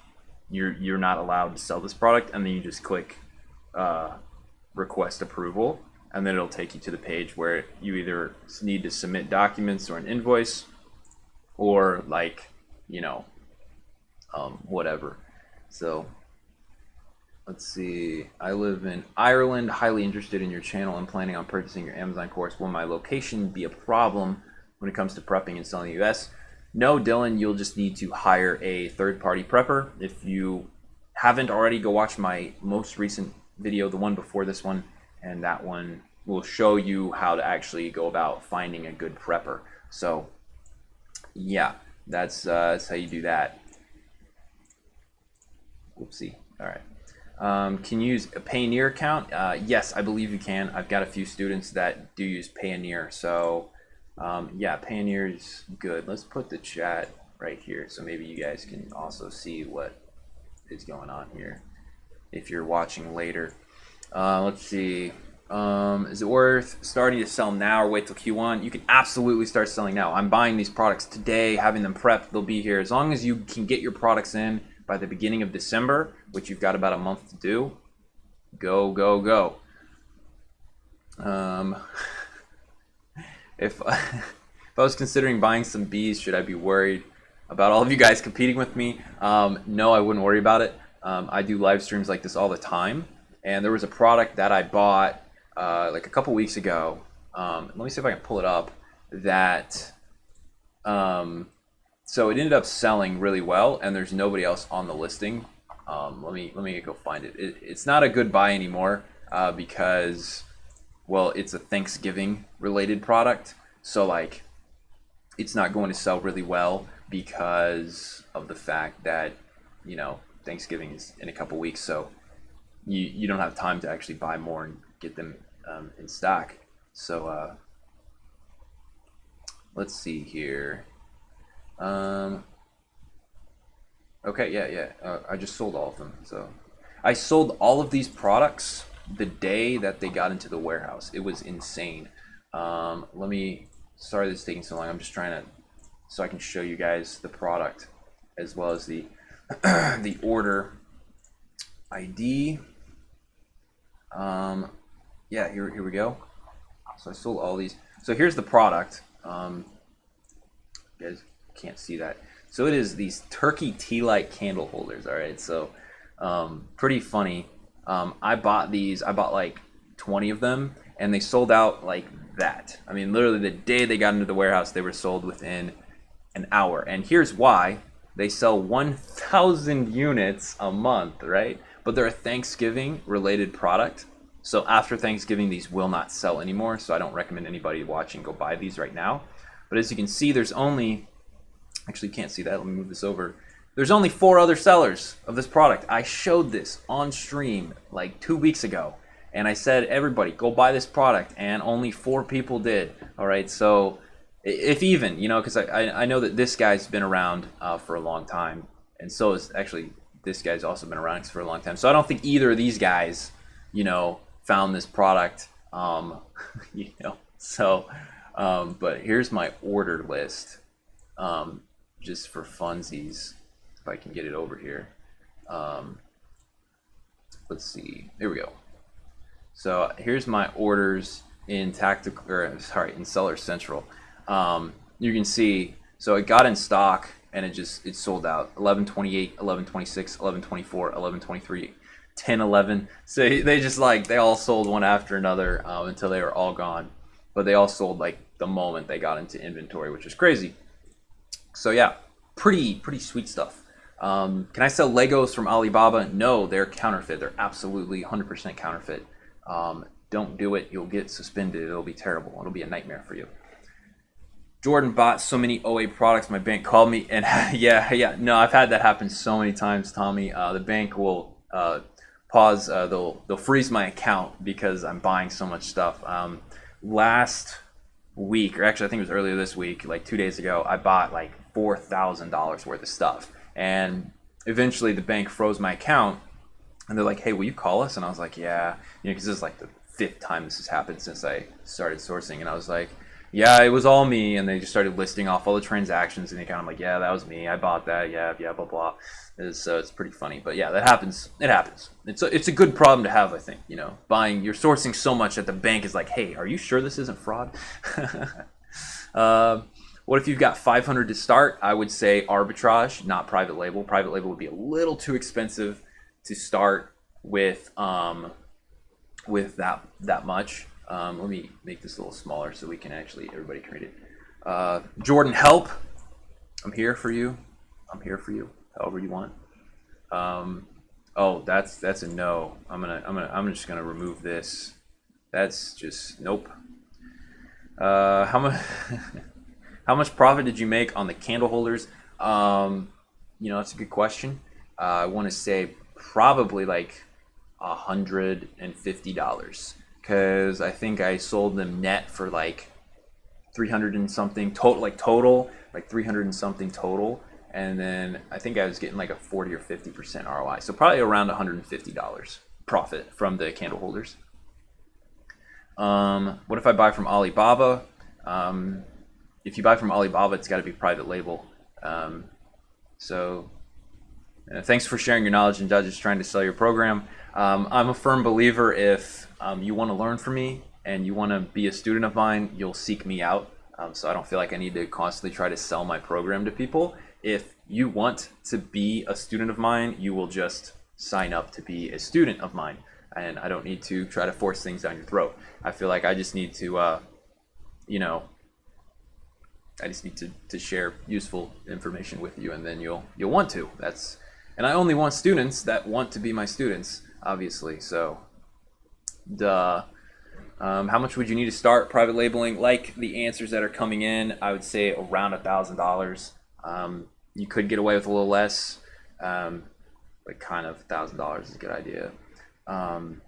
you're not allowed to sell this product, and then you just click request approval, and then it'll take you to the page where you either need to submit documents or an invoice, or like, you know, whatever. So let's see. I live in Ireland. Highly interested in your channel and planning on purchasing your Amazon course. Will my location be a problem when it comes to prepping and selling in the US? No, Dylan, you'll just need to hire a third-party prepper. If you haven't already, go watch my most recent video, the one before this one, and that one will show you how to actually go about finding a good prepper. So yeah, that's how you do that. Whoopsie. All right. Can you use a Payoneer account? Yes, I believe you can. I've got a few students that do use Payoneer. So yeah, Payoneer is good. Let's put the chat right here so maybe you guys can also see what is going on here if you're watching later. Let's see. Is it worth starting to sell now or wait till Q1? You can absolutely start selling now. I'm buying these products today, having them prepped. They'll be here. As long as you can get your products in by the beginning of December, which you've got about a month to do, go, go, go. If I was considering buying some bees, should I be worried about all of you guys competing with me? No, I wouldn't worry about it. I do live streams like this all the time. And there was a product that I bought like a couple weeks ago. Let me see if I can pull it up. That so it ended up selling really well, and there's nobody else on the listing. Let me go find it. It's not a good buy anymore because, well, it's a Thanksgiving related product. So like, it's not going to sell really well because of the fact that, you know, Thanksgiving is in a couple weeks. So you don't have time to actually buy more and get them in stock. So let's see here. Okay, yeah. I just sold all of them. So I sold all of these products the day that they got into the warehouse. It was insane. Sorry this is taking so long. I'm just trying to, so I can show you guys the product as well as the the order ID. Yeah, here we go. So I sold all these. So here's the product. You guys can't see that. So it is these turkey tea light candle holders. All right, so pretty funny. I bought these. I bought like 20 of them, and they sold out like that. I mean, literally the day they got into the warehouse, they were sold within an hour. And here's why: they sell 1,000 units a month, right? But they're a Thanksgiving related product. So after Thanksgiving, these will not sell anymore. So I don't recommend anybody watching go buy these right now. But as you can see, there's only, actually you can't see that. Let me move this over. There's only 4 other sellers of this product. I showed this on stream like 2 weeks ago. And I said, everybody go buy this product. And only 4 people did. All right. So if even, you know, because I know that this guy's been around for a long time. And so is actually, this guy's also been around for a long time. So I don't think either of these guys, you know, found this product, you know, so, but here's my order list, just for funsies, if I can get it over here. Let's see, here we go. So here's my orders in in Seller Central. You can see, so it got in stock and it sold out. 11/28, 11/26, 11/24, 11/23, 10/11. So they all sold one after another until they were all gone. But they all sold like the moment they got into inventory, which is crazy. So yeah, pretty sweet stuff. Can I sell Legos from Alibaba? No, they're counterfeit. They're absolutely 100% counterfeit. Don't do it. You'll get suspended. It'll be terrible. It'll be a nightmare for you. Jordan bought so many OA products. My bank called me, and yeah. No, I've had that happen so many times, Tommy. The bank will pause. They'll freeze my account because I'm buying so much stuff. Last week, or actually I think it was earlier this week, like 2 days ago, I bought like $4,000 worth of stuff, and eventually the bank froze my account, and they're like, "Hey, will you call us?" And I was like, "Yeah," you know, because this is like the 5th time this has happened since I started sourcing, and I was like, yeah, it was all me, and they just started listing off all the transactions, and they kind of like, yeah, that was me, I bought that, yeah, yeah, blah blah. It's pretty funny, but yeah, that happens. It happens. It's a good problem to have, I think. You know, you're sourcing so much that the bank is like, hey, are you sure this isn't fraud? What if you've got 500 to start? I would say arbitrage, not private label. Private label would be a little too expensive to start with that much. Let me make this a little smaller so everybody can read it. Jordan, help! I'm here for you. However you want. Oh, that's a no. I'm just gonna remove this. That's just nope. How much how much profit did you make on the candle holders? That's a good question. I want to say probably like $150 because I think I sold them net for like 300 and something total, like 300 and something total, and then I think I was getting like a 40 or 50% ROI, so probably around $150 profit from the candle holders. What if I buy from Alibaba? If you buy from Alibaba, it's got to be private label. Thanks for sharing your knowledge and judges trying to sell your program. I'm a firm believer if you want to learn from me and you want to be a student of mine, you'll seek me out. So I don't feel like I need to constantly try to sell my program to people. If you want to be a student of mine, you will just sign up to be a student of mine. And I don't need to try to force things down your throat. I feel like I just need to, to share useful information with you, and then you'll want to. And I only want students that want to be my students, obviously. So, duh. How much would you need to start private labeling? Like the answers that are coming in, I would say around $1,000. You could get away with a little less, but kind of $1,000 is a good idea. Can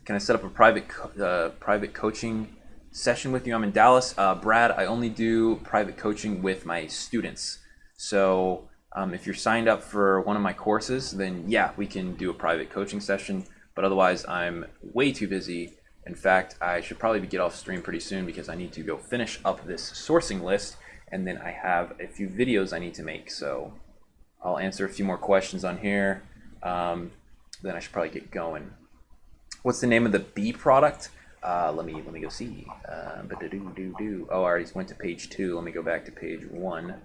I set up a private coaching session with you? I'm in Dallas. Brad, I only do private coaching with my students. So if you're signed up for one of my courses, then yeah, we can do a private coaching session. But otherwise, I'm way too busy. In fact, I should probably get off stream pretty soon because I need to go finish up this sourcing list, and then I have a few videos I need to make. So I'll answer a few more questions on here. Then I should probably get going. What's the name of the bee product? Let me go see. Oh, I already went to page 2. Let me go back to page 1.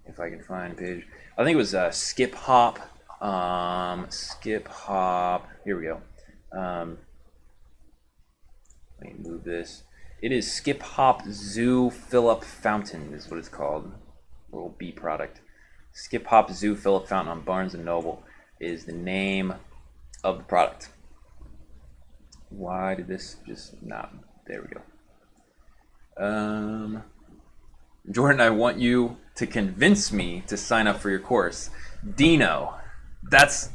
If I can find page. I think it was Skip Hop. Skip Hop. Here we go. Let me move this. It is Skip Hop Zoo Fill-Up Fountain is what it's called. Little bee product. Skip Hop Zoo Fill-Up Fountain on Barnes & Noble is the name of the product. Why did this just not? There we go. Jordan, I want you to convince me to sign up for your course. Dino, that's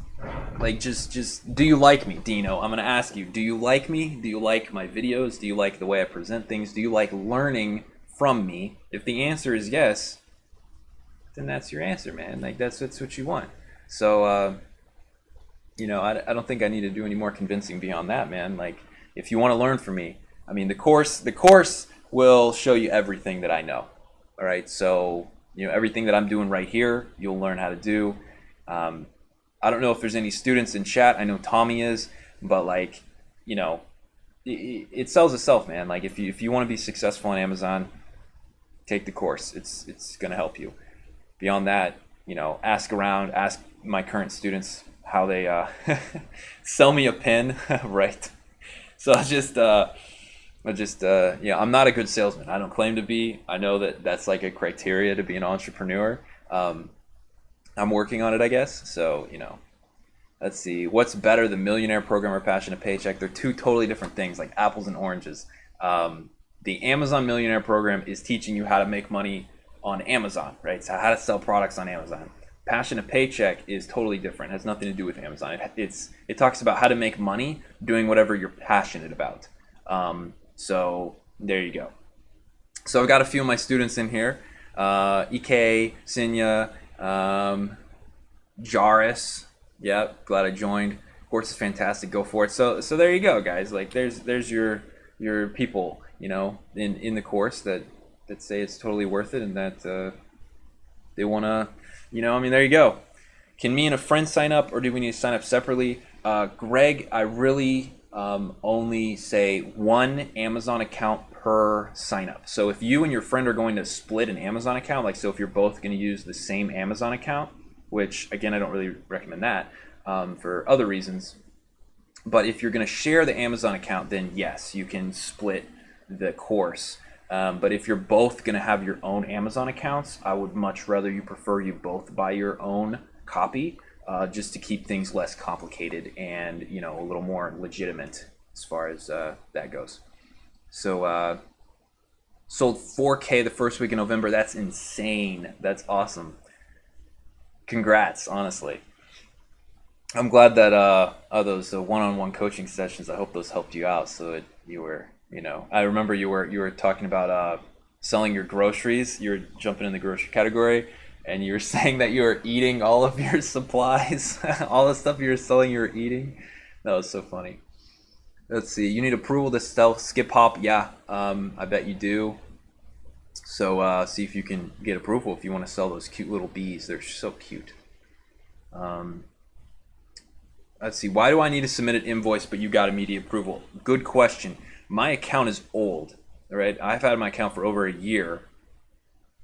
like just do you like me, Dino? I'm gonna ask you, do you like me? Do you like my videos? Do you like the way I present things? Do you like learning from me? If the answer is yes, then that's your answer, man. Like that's what you want. So I don't think I need to do any more convincing beyond that, man. Like if you want to learn from me, I mean the course will show you everything that I know. All right, so everything that I'm doing right here, you'll learn how to do. I don't know if there's any students in chat. I know Tommy is, but it sells itself, man. Like if you want to be successful on Amazon, take the course. It's gonna help you. Beyond that, ask around, ask my current students how they sell me a pen, right? So I'm not a good salesman. I don't claim to be. I know that's like a criteria to be an entrepreneur. I'm working on it, I guess. So, let's see. What's better, the Millionaire program or Passionate Paycheck? They're two totally different things, like apples and oranges. The Amazon Millionaire program is teaching you how to make money on Amazon, right? So how to sell products on Amazon. Passionate Paycheck is totally different. It has nothing to do with Amazon. It talks about how to make money doing whatever you're passionate about. So there you go. So I've got a few of my students in here. EK, Sinya, Jaris. Yeah, glad I joined. Course is fantastic. Go for it. So there you go, guys. Like there's your people. in the course that say it's totally worth it, and that they want to, there you go. Can me and a friend sign up, or do we need to sign up separately? Greg, I really only say one Amazon account per sign up. So if you and your friend are going to split an Amazon account, like so if you're both going to use the same Amazon account, which again, I don't really recommend that for other reasons. But if you're going to share the Amazon account, then yes, you can split the course. But if you're both going to have your own Amazon accounts, I would much rather you both buy your own copy, just to keep things less complicated and a little more legitimate as far as that goes. So sold 4K the first week in November. That's insane. That's awesome. Congrats, honestly. I'm glad that those one-on-one coaching sessions, I hope those helped you out, so that you were, I remember you were talking about selling your groceries. You were jumping in the grocery category, and you were saying that you were eating all of your supplies, all the stuff you were selling, you were eating. That was so funny. Let's see. You need approval to sell Skip Hop. Yeah, I bet you do. So see if you can get approval if you want to sell those cute little bees. They're so cute. Let's see. Why do I need to submit an invoice but you got immediate approval? Good question. My account is old. All right. I've had my account for over a year.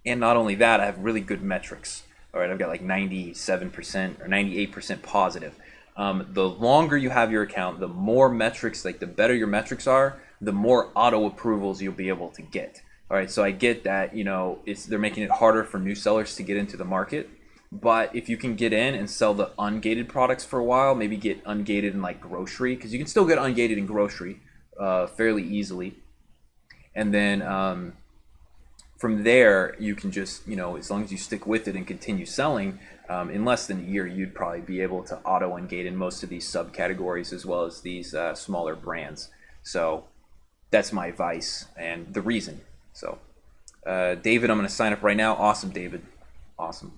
And not only that, I have really good metrics. All right. I've got like 97% or 98% positive. The longer you have your account, the more metrics, like the better your metrics are, the more auto approvals you'll be able to get. All right. So I get that, they're making it harder for new sellers to get into the market. But if you can get in and sell the ungated products for a while, maybe get ungated in like grocery, because you can still get ungated in grocery fairly easily. And then from there, you can just, as long as you stick with it and continue selling, in less than a year, you'd probably be able to auto ungate in most of these subcategories as well as these smaller brands. So that's my advice and the reason. So David, I'm going to sign up right now. Awesome, David. Awesome.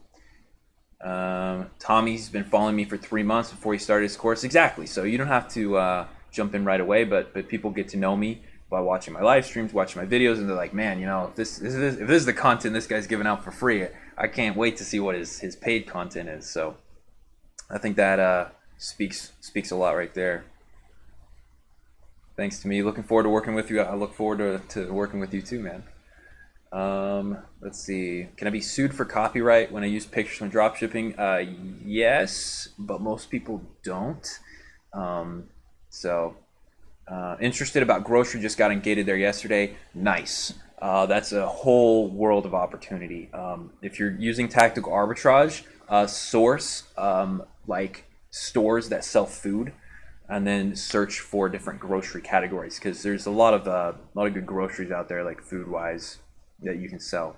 Tommy's been following me for 3 months before he started his course. Exactly. So you don't have to jump in right away, but people get to know me by watching my live streams, watching my videos, and they're like, man, if this is the content this guy's giving out for free, I can't wait to see what his paid content is. So I think that speaks a lot right there. Thanks to me. Looking forward to working with you. I look forward to working with you too, man. Let's see. Can I be sued for copyright when I use pictures from dropshipping? Yes, but most people don't. Interested about grocery, just got ungated there yesterday. Nice. That's a whole world of opportunity. If you're using Tactical Arbitrage, source like stores that sell food, and then search for different grocery categories, because there's a lot of good groceries out there, like food-wise, that you can sell.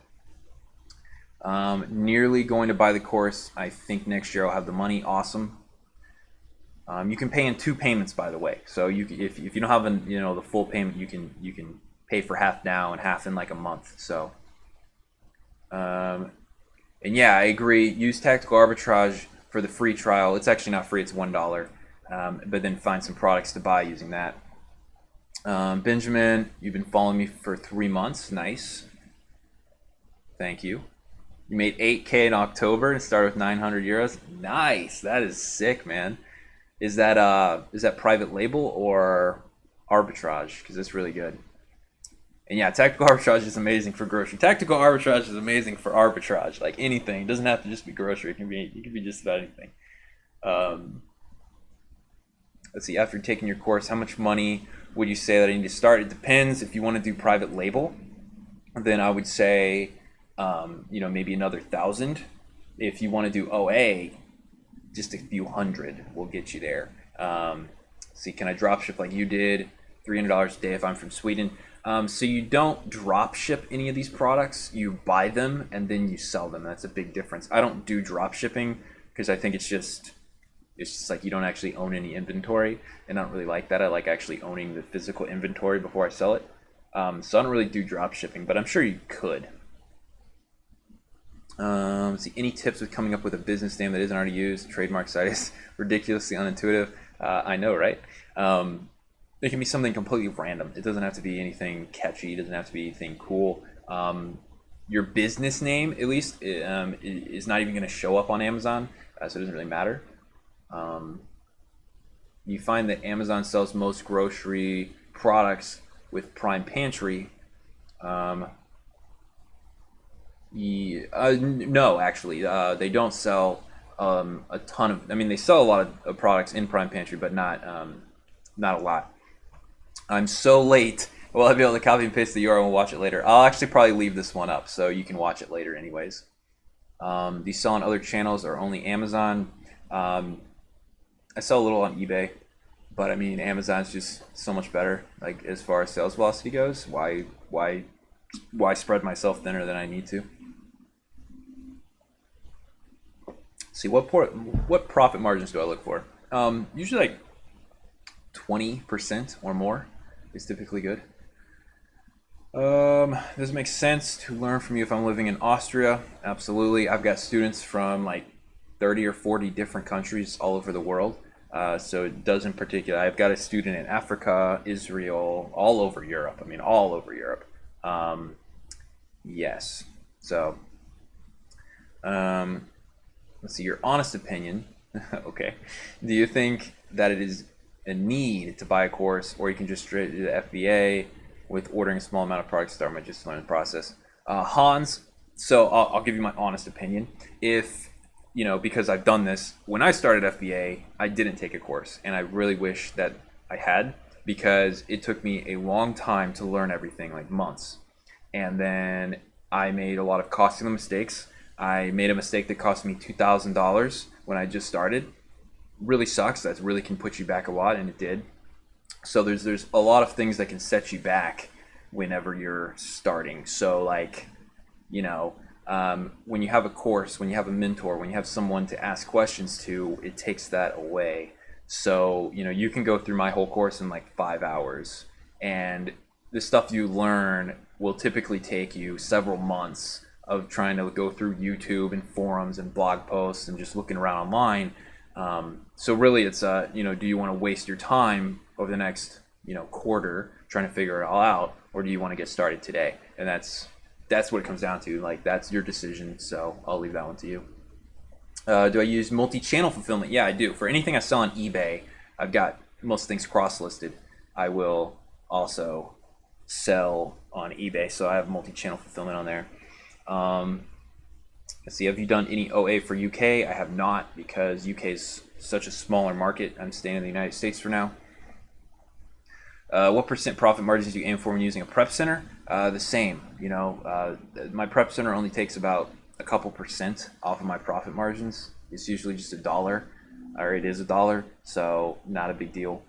Nearly going to buy the course. I think next year I'll have the money. Awesome. You can pay in 2 payments, by the way. So if you don't have the full payment, you can pay for half now and half in like a month. So, and yeah, I agree. Use Tactical Arbitrage for the free trial. It's actually not free; it's $1. But then find some products to buy using that. Benjamin, you've been following me for 3 months. Nice. Thank you. You made 8K in October and started with 900 euros. Nice. That is sick, man. Is that private label or arbitrage? Because it's really good. And yeah, Tactical Arbitrage is amazing for grocery. Tactical Arbitrage is amazing for arbitrage. Like anything. It doesn't have to just be grocery. It can be just about anything. Let's see. After taking your course, how much money would you say that I need to start? It depends. If you want to do private label, then I would say maybe another 1,000. If you want to do OA, just a few hundred will get you there. See, can I drop ship like you did? $300 a day if I'm from Sweden. So you don't drop ship any of these products. You buy them and then you sell them. That's a big difference. I don't do drop shipping because I think it's just like you don't actually own any inventory, and I don't really like that. I like actually owning the physical inventory before I sell it. So I don't really do drop shipping, but I'm sure you could. See, any tips with coming up with a business name that isn't already used? Trademark site is ridiculously unintuitive. I know, right? it can be something completely random. It doesn't have to be anything catchy. It doesn't have to be anything cool. Your business name, at least, is not even going to show up on Amazon, so it doesn't really matter. You find that Amazon sells most grocery products with Prime Pantry. No, actually, they don't sell a ton of. I mean, they sell a lot of products in Prime Pantry, but not a lot. I'm so late. Well, I'll be able to copy and paste the URL and watch it later. I'll actually probably leave this one up so you can watch it later, anyways. Do you sell on other channels or only Amazon? I sell a little on eBay, but I mean, Amazon's just so much better. Like as far as sales velocity goes, why spread myself thinner than I need to? See, what profit margins do I look for? Usually like 20% or more is typically good. Does it make sense to learn from you if I'm living in Austria? Absolutely. I've got students from like 30 or 40 different countries all over the world. So it does in particular. I've got a student in Africa, Israel, all over Europe. I mean, all over Europe. Yes. So, let's see, your honest opinion. Okay. Do you think that it is a need to buy a course, or you can just straight do the FBA with ordering a small amount of products to start with just to learn the process? Hans, so I'll give you my honest opinion. If, because I've done this, when I started FBA, I didn't take a course, and I really wish that I had, because it took me a long time to learn everything, like months. And then I made a lot of costly mistakes. I made a mistake that cost me $2,000 when I just started. Really sucks. That really can put you back a lot, and it did. So there's a lot of things that can set you back whenever you're starting. So like, when you have a course, when you have a mentor, when you have someone to ask questions to, it takes that away. So you can go through my whole course in like 5 hours, and the stuff you learn will typically take you several months of trying to go through YouTube and forums and blog posts and just looking around online. So really it's, do you want to waste your time over the next, quarter trying to figure it all out, or do you want to get started today? And that's what it comes down to. Like, that's your decision. So I'll leave that one to you. Do I use multi-channel fulfillment? Yeah, I do. For anything I sell on eBay, I've got most things cross-listed. I will also sell on eBay, so I have multi-channel fulfillment on there. Let's see, have you done any OA for UK? I have not, because UK is such a smaller market. I'm staying in the United States for now. What % profit margins do you aim for when using a prep center? The same. My prep center only takes about a couple % off of my profit margins. It's usually just $1, or it is $1, so not a big deal.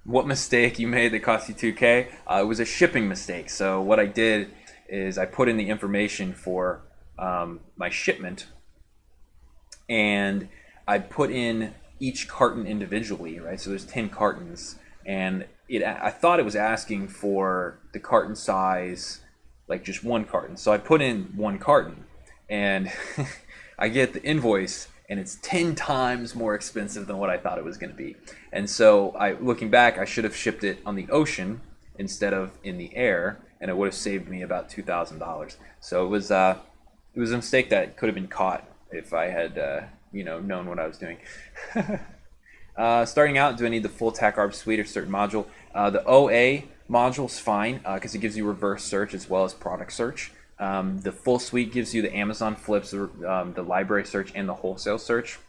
What mistake you made that cost you $2K? It was a shipping mistake. So what I did is I put in the information for my shipment, and I put in each carton individually, right? So there's 10 cartons, and I thought it was asking for the carton size, like just one carton. So I put in one carton, and I get the invoice, and it's 10 times more expensive than what I thought it was going to be. And so looking back, I should have shipped it on the ocean instead of in the air, and it would have saved me about $2,000. So it was a mistake that could have been caught if I had known what I was doing. Starting out, do I need the full Tac Arb suite or certain module? The OA module is fine because it gives you reverse search as well as product search. The full suite gives you the Amazon flips, the library search, and the wholesale search.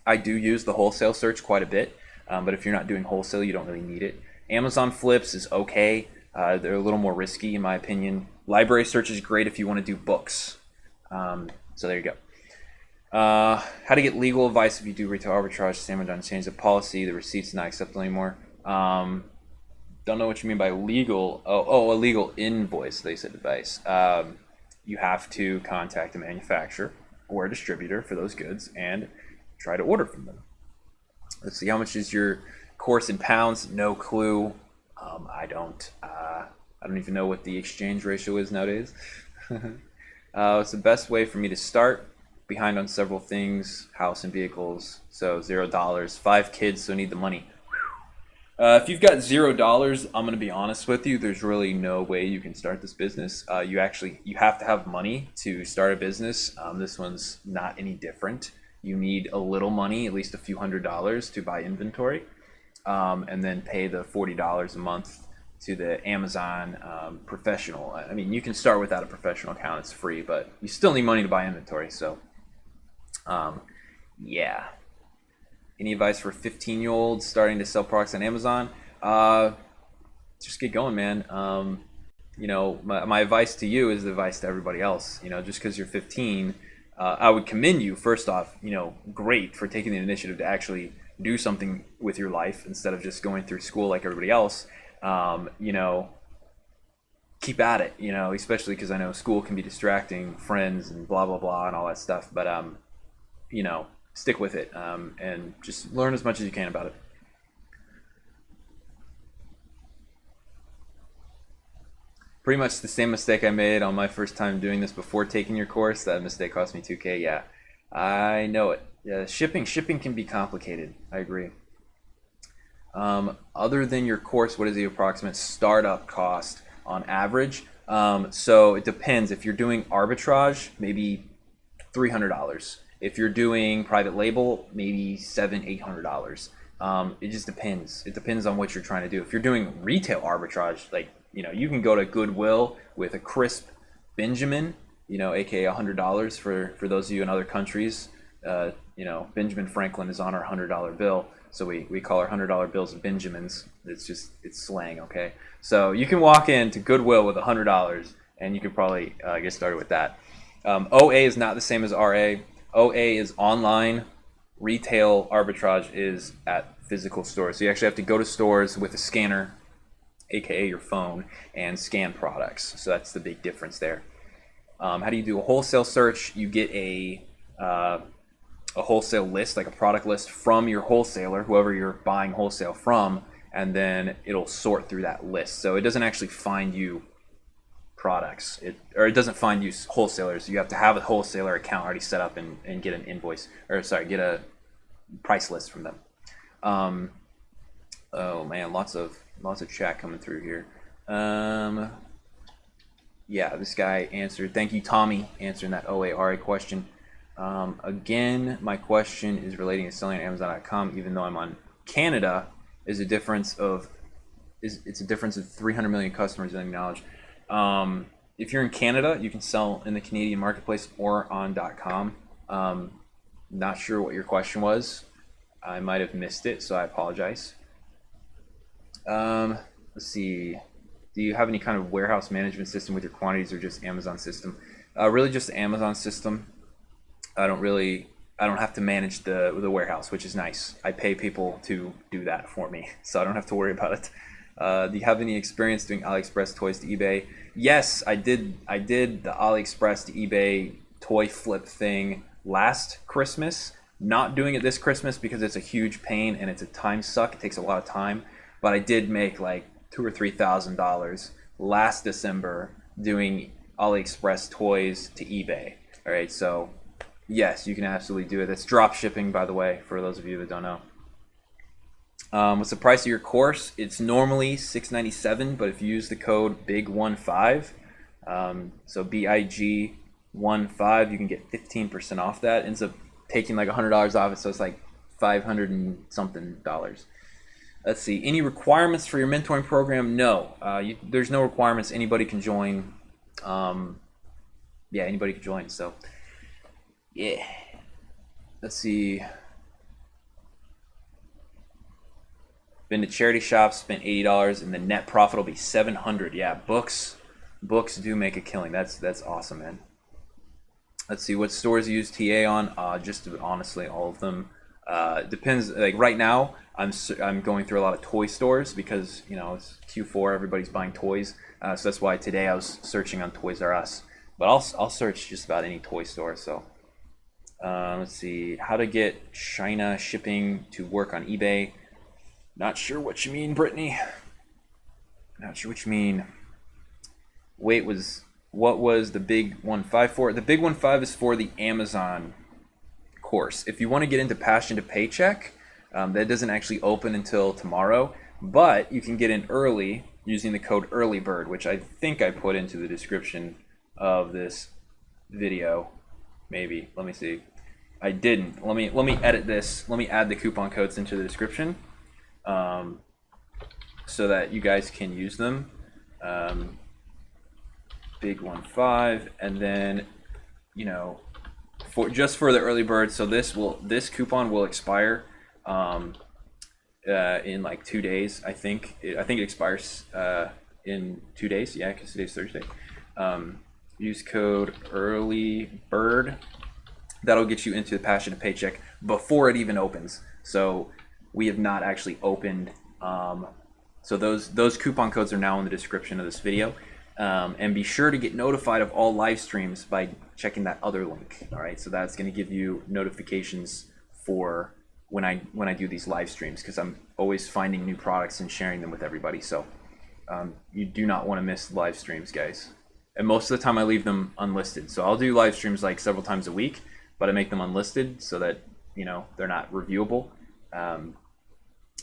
I do use the wholesale search quite a bit, but if you're not doing wholesale, you don't really need it. Amazon flips is okay. They're a little more risky in my opinion. Library search is great if you want to do books. So there you go. How to get legal advice if you do retail arbitrage. Sam done change the policy. The receipt's not acceptable anymore. Don't know what you mean by legal. A legal invoice. They said advice. You have to contact a manufacturer or a distributor for those goods and try to order from them. Let's see, how much is your course in pounds? No clue. I don't even know what the exchange ratio is nowadays. What's the best way for me to start? Behind on several things, house and vehicles, so $0. 5 kids, so need the money. If you've got $0, I'm gonna be honest with you. There's really no way you can start this business. You have to have money to start a business. This one's not any different. You need a little money, at least a few $100s, to buy inventory, and then pay the $40 a month to the Amazon professional. I mean, you can start without a professional account; it's free, but you still need money to buy inventory. So, yeah. Any advice for 15-year-olds starting to sell products on Amazon? Just get going, man. My advice to you is the advice to everybody else. Just because you're 15, I would commend you, first off, great for taking the initiative to actually do something with your life instead of just going through school like everybody else. Keep at it, especially because I know school can be distracting, friends and blah, blah, blah, and all that stuff. But, stick with it, and just learn as much as you can about it. Pretty much the same mistake I made on my first time doing this before taking your course. That mistake cost me 2K. Yeah, I know it. Yeah, shipping can be complicated. I agree. Other than your course, what is the approximate startup cost on average? So it depends. If you're doing arbitrage, maybe $300. If you're doing private label, maybe $700-800. It just depends. It depends on what you're trying to do. If you're doing retail arbitrage, like you can go to Goodwill with a crisp Benjamin, aka $100 for those of you in other countries. Benjamin Franklin is on our $100 bill, so we call our $100 bills Benjamins. It's slang, okay? So you can walk into Goodwill with $100, and you could probably get started with that. OA is not the same as RA. OA is online. Retail arbitrage is at physical stores. So you actually have to go to stores with a scanner, aka your phone, and scan products. So that's the big difference there. How do you do a wholesale search? You get a wholesale list, like a product list from your wholesaler, whoever you're buying wholesale from, and then it'll sort through that list. So it doesn't actually find you products, it doesn't find you wholesalers. You have to have a wholesaler account already set up and get an invoice, get a price list from them. Oh man, lots of chat coming through here. Yeah, this guy answered. Thank you, Tommy, answering that OARA question. Again, my question is relating to selling on Amazon.com, even though I'm on Canada. It's a difference of 300 million customers in knowledge. If you're in Canada, you can sell in the Canadian marketplace or on .com. Not sure what your question was. I might have missed it, so I apologize. Let's see. Do you have any kind of warehouse management system with your quantities, or just Amazon system? Really just the Amazon system. I don't have to manage the warehouse, which is nice. I pay people to do that for me, so I don't have to worry about it. Do you have any experience doing Aliexpress toys to eBay? Yes, I did the Aliexpress to eBay toy flip thing last Christmas. Not doing it this Christmas because it's a huge pain and it's a time suck. It takes a lot of time. But I did make like $2,000 or $3,000 last December doing Aliexpress toys to eBay. All right, so yes, you can absolutely do it. That's drop shipping, by the way, for those of you that don't know. What's the price of your course? It's normally $697, but if you use the code BIG15, so BIG15, you can get 15% off that. Ends up taking like $100 off it, so it's like $500 and something dollars. Let's see. Any requirements for your mentoring program? No. There's no requirements. Anybody can join. Anybody can join. So, yeah. Let's see. Been to charity shops, spent $80, and the net profit will be $700. Yeah, books do make a killing. That's awesome, man. Let's see, what stores you use TA on? Just honestly, all of them. Depends. Like right now, I'm going through a lot of toy stores because it's Q4. Everybody's buying toys, so that's why today I was searching on Toys R Us. But I'll search just about any toy store. So let's see, how to get China shipping to work on eBay. Not sure what you mean, Brittany. Not sure what you mean. What was the big 1.5 for? The big 1.5 is for the Amazon course. If you want to get into Passion to Paycheck, that doesn't actually open until tomorrow. but you can get in early using the code EARLYBIRD, which I think I put into the description of this video. Maybe. Let me see. I didn't. Let me edit this. Let me add the coupon codes into the description, so that you guys can use them. Big 1.5, and then, you know, for the early bird. So this coupon will expire in like 2 days. I think it expires in 2 days. Yeah, because today's Thursday. Use code EARLYBIRD. That'll get you into the Passion to Paycheck before it even opens. So we have not actually opened. So those coupon codes are now in the description of this video. And be sure to get notified of all live streams by checking that other link. All right, so that's going to give you notifications for when I do these live streams, because I'm always finding new products and sharing them with everybody. So you do not want to miss live streams, guys. And most of the time I leave them unlisted. So I'll do live streams like several times a week, but I make them unlisted so that, you know, they're not reviewable.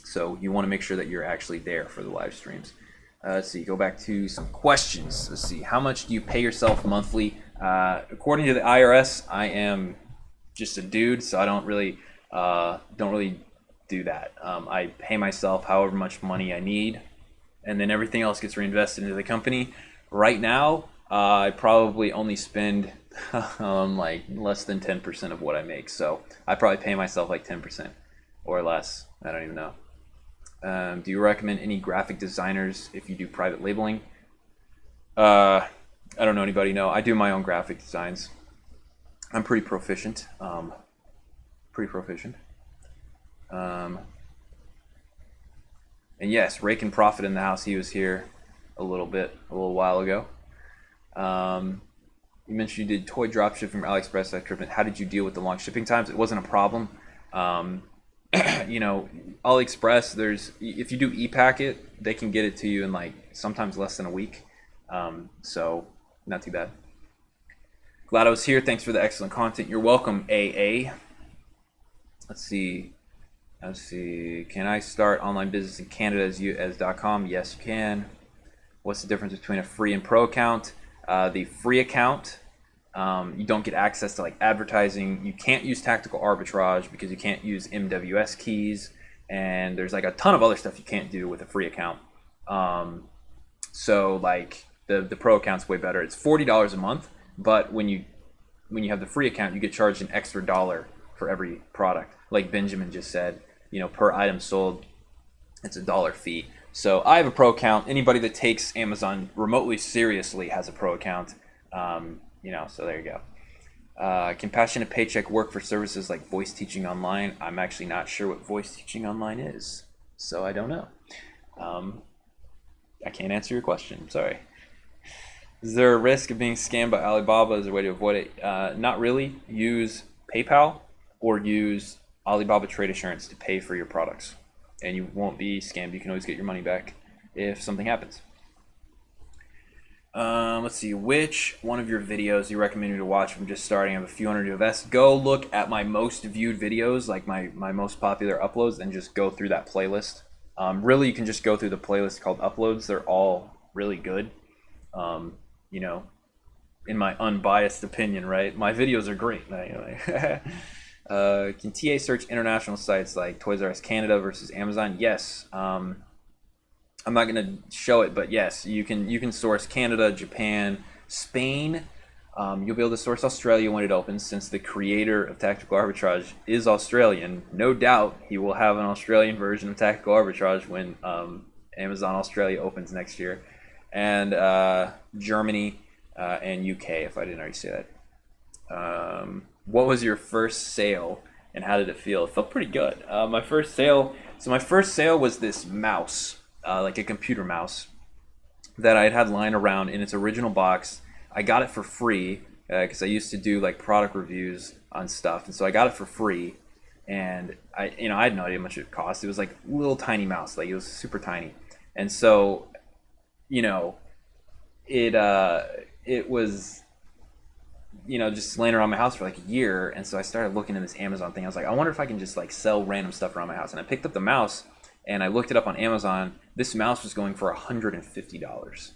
So you want to make sure that you're actually there for the live streams. Let's see, go back to some questions. Let's see, how much do you pay yourself monthly? According to the IRS, I am just a dude, so I don't really do that. I pay myself however much money I need, and then everything else gets reinvested into the company. Right now, I probably only spend like less than 10% of what I make, so I probably pay myself like 10% or less. I don't even know. Do you recommend any graphic designers if you do private labeling? I don't know anybody. No, I do my own graphic designs. I'm pretty proficient. And yes, Rake and Profit in the house. He was here a little while ago. You mentioned you did toy drop shipping from Aliexpress. How did you deal with the long shipping times? It wasn't a problem. You know, Aliexpress, if you do e-packet, they can get it to you in like sometimes less than a week. So not too bad. Glad I was here. Thanks for the excellent content. You're welcome, AA. Let's see. Can I start online business in Canada as .com? Yes, you can. What's the difference between a free and pro account? The free account, you don't get access to like advertising. You can't use Tactical Arbitrage because you can't use MWS keys, and there's like a ton of other stuff you can't do with a free account. So like the pro account's way better. It's $40 a month, but when you have the free account, you get charged an extra $1 for every product. Like Benjamin just said, you know, per item sold, it's $1 fee. So I have a pro account. Anybody that takes Amazon remotely seriously has a pro account. You know, so there you go. Can Passion to Paycheck work for services like voice teaching online? I'm actually not sure what voice teaching online is, so I don't know. I can't answer your question. I'm sorry. Is there a risk of being scammed by Alibaba? Is there a way to avoid it? Not really. Use PayPal or use Alibaba Trade Assurance to pay for your products, and you won't be scammed. You can always get your money back if something happens. Let's see, which one of your videos do you recommend me to watch if I'm just starting? I have a few hundred to invest. Go look at my most viewed videos, like my most popular uploads, and just go through that playlist. Really, you can just go through the playlist called uploads. They're all really good. You know, in my unbiased opinion, right? My videos are great. Can TA search international sites like Toys R Us Canada versus Amazon? Yes. I'm not going to show it, but yes, you can source Canada, Japan, Spain. You'll be able to source Australia when it opens, since the creator of Tactical Arbitrage is Australian. No doubt he will have an Australian version of Tactical Arbitrage when Amazon Australia opens next year. And Germany and UK, if I didn't already say that. What was your first sale and how did it feel? It felt pretty good. My first sale was this mouse. Like a computer mouse that I had lying around in its original box. I got it for free because I used to do like product reviews on stuff, and so I got it for free. And I had no idea how much it cost. It was like a little tiny mouse, like it was super tiny. And so, you know, it was, you know, just laying around my house for like a year. And so I started looking at this Amazon thing. I was like, I wonder if I can just like sell random stuff around my house. And I picked up the mouse. and I looked it up on Amazon. This mouse was going for $150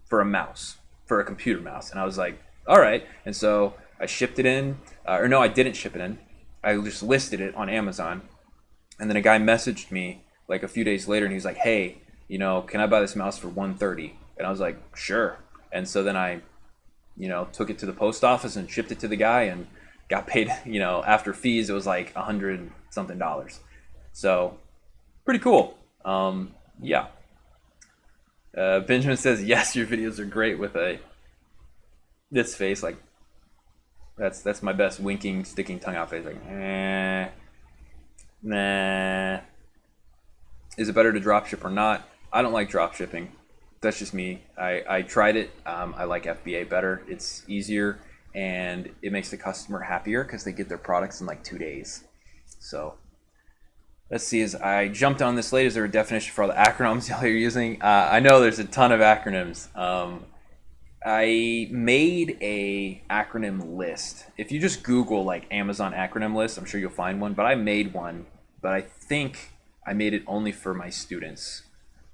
for a mouse, for a computer mouse. And I was like, all right. And so I shipped it in, or no, I didn't ship it in. I just listed it on Amazon. And then a guy messaged me like a few days later, and he's like, hey, can I buy this mouse for $130? And I was like, sure. And so then I, took it to the post office and shipped it to the guy and got paid, after fees, it was like $100 something. So pretty cool. Yeah. Benjamin says, yes, your videos are great with this face. Like, that's my best winking, sticking tongue out face. Like, nah. Is it better to drop ship or not? I don't like drop shipping. That's just me. I tried it. I like FBA better. It's easier and it makes the customer happier because they get their products in like 2 days. So let's see, as I jumped on this late, is there a definition for all the acronyms y'all are using? I know there's a ton of acronyms. I made a acronym list. If you just Google like Amazon acronym list, I'm sure you'll find one, but I made one, but I think I made it only for my students.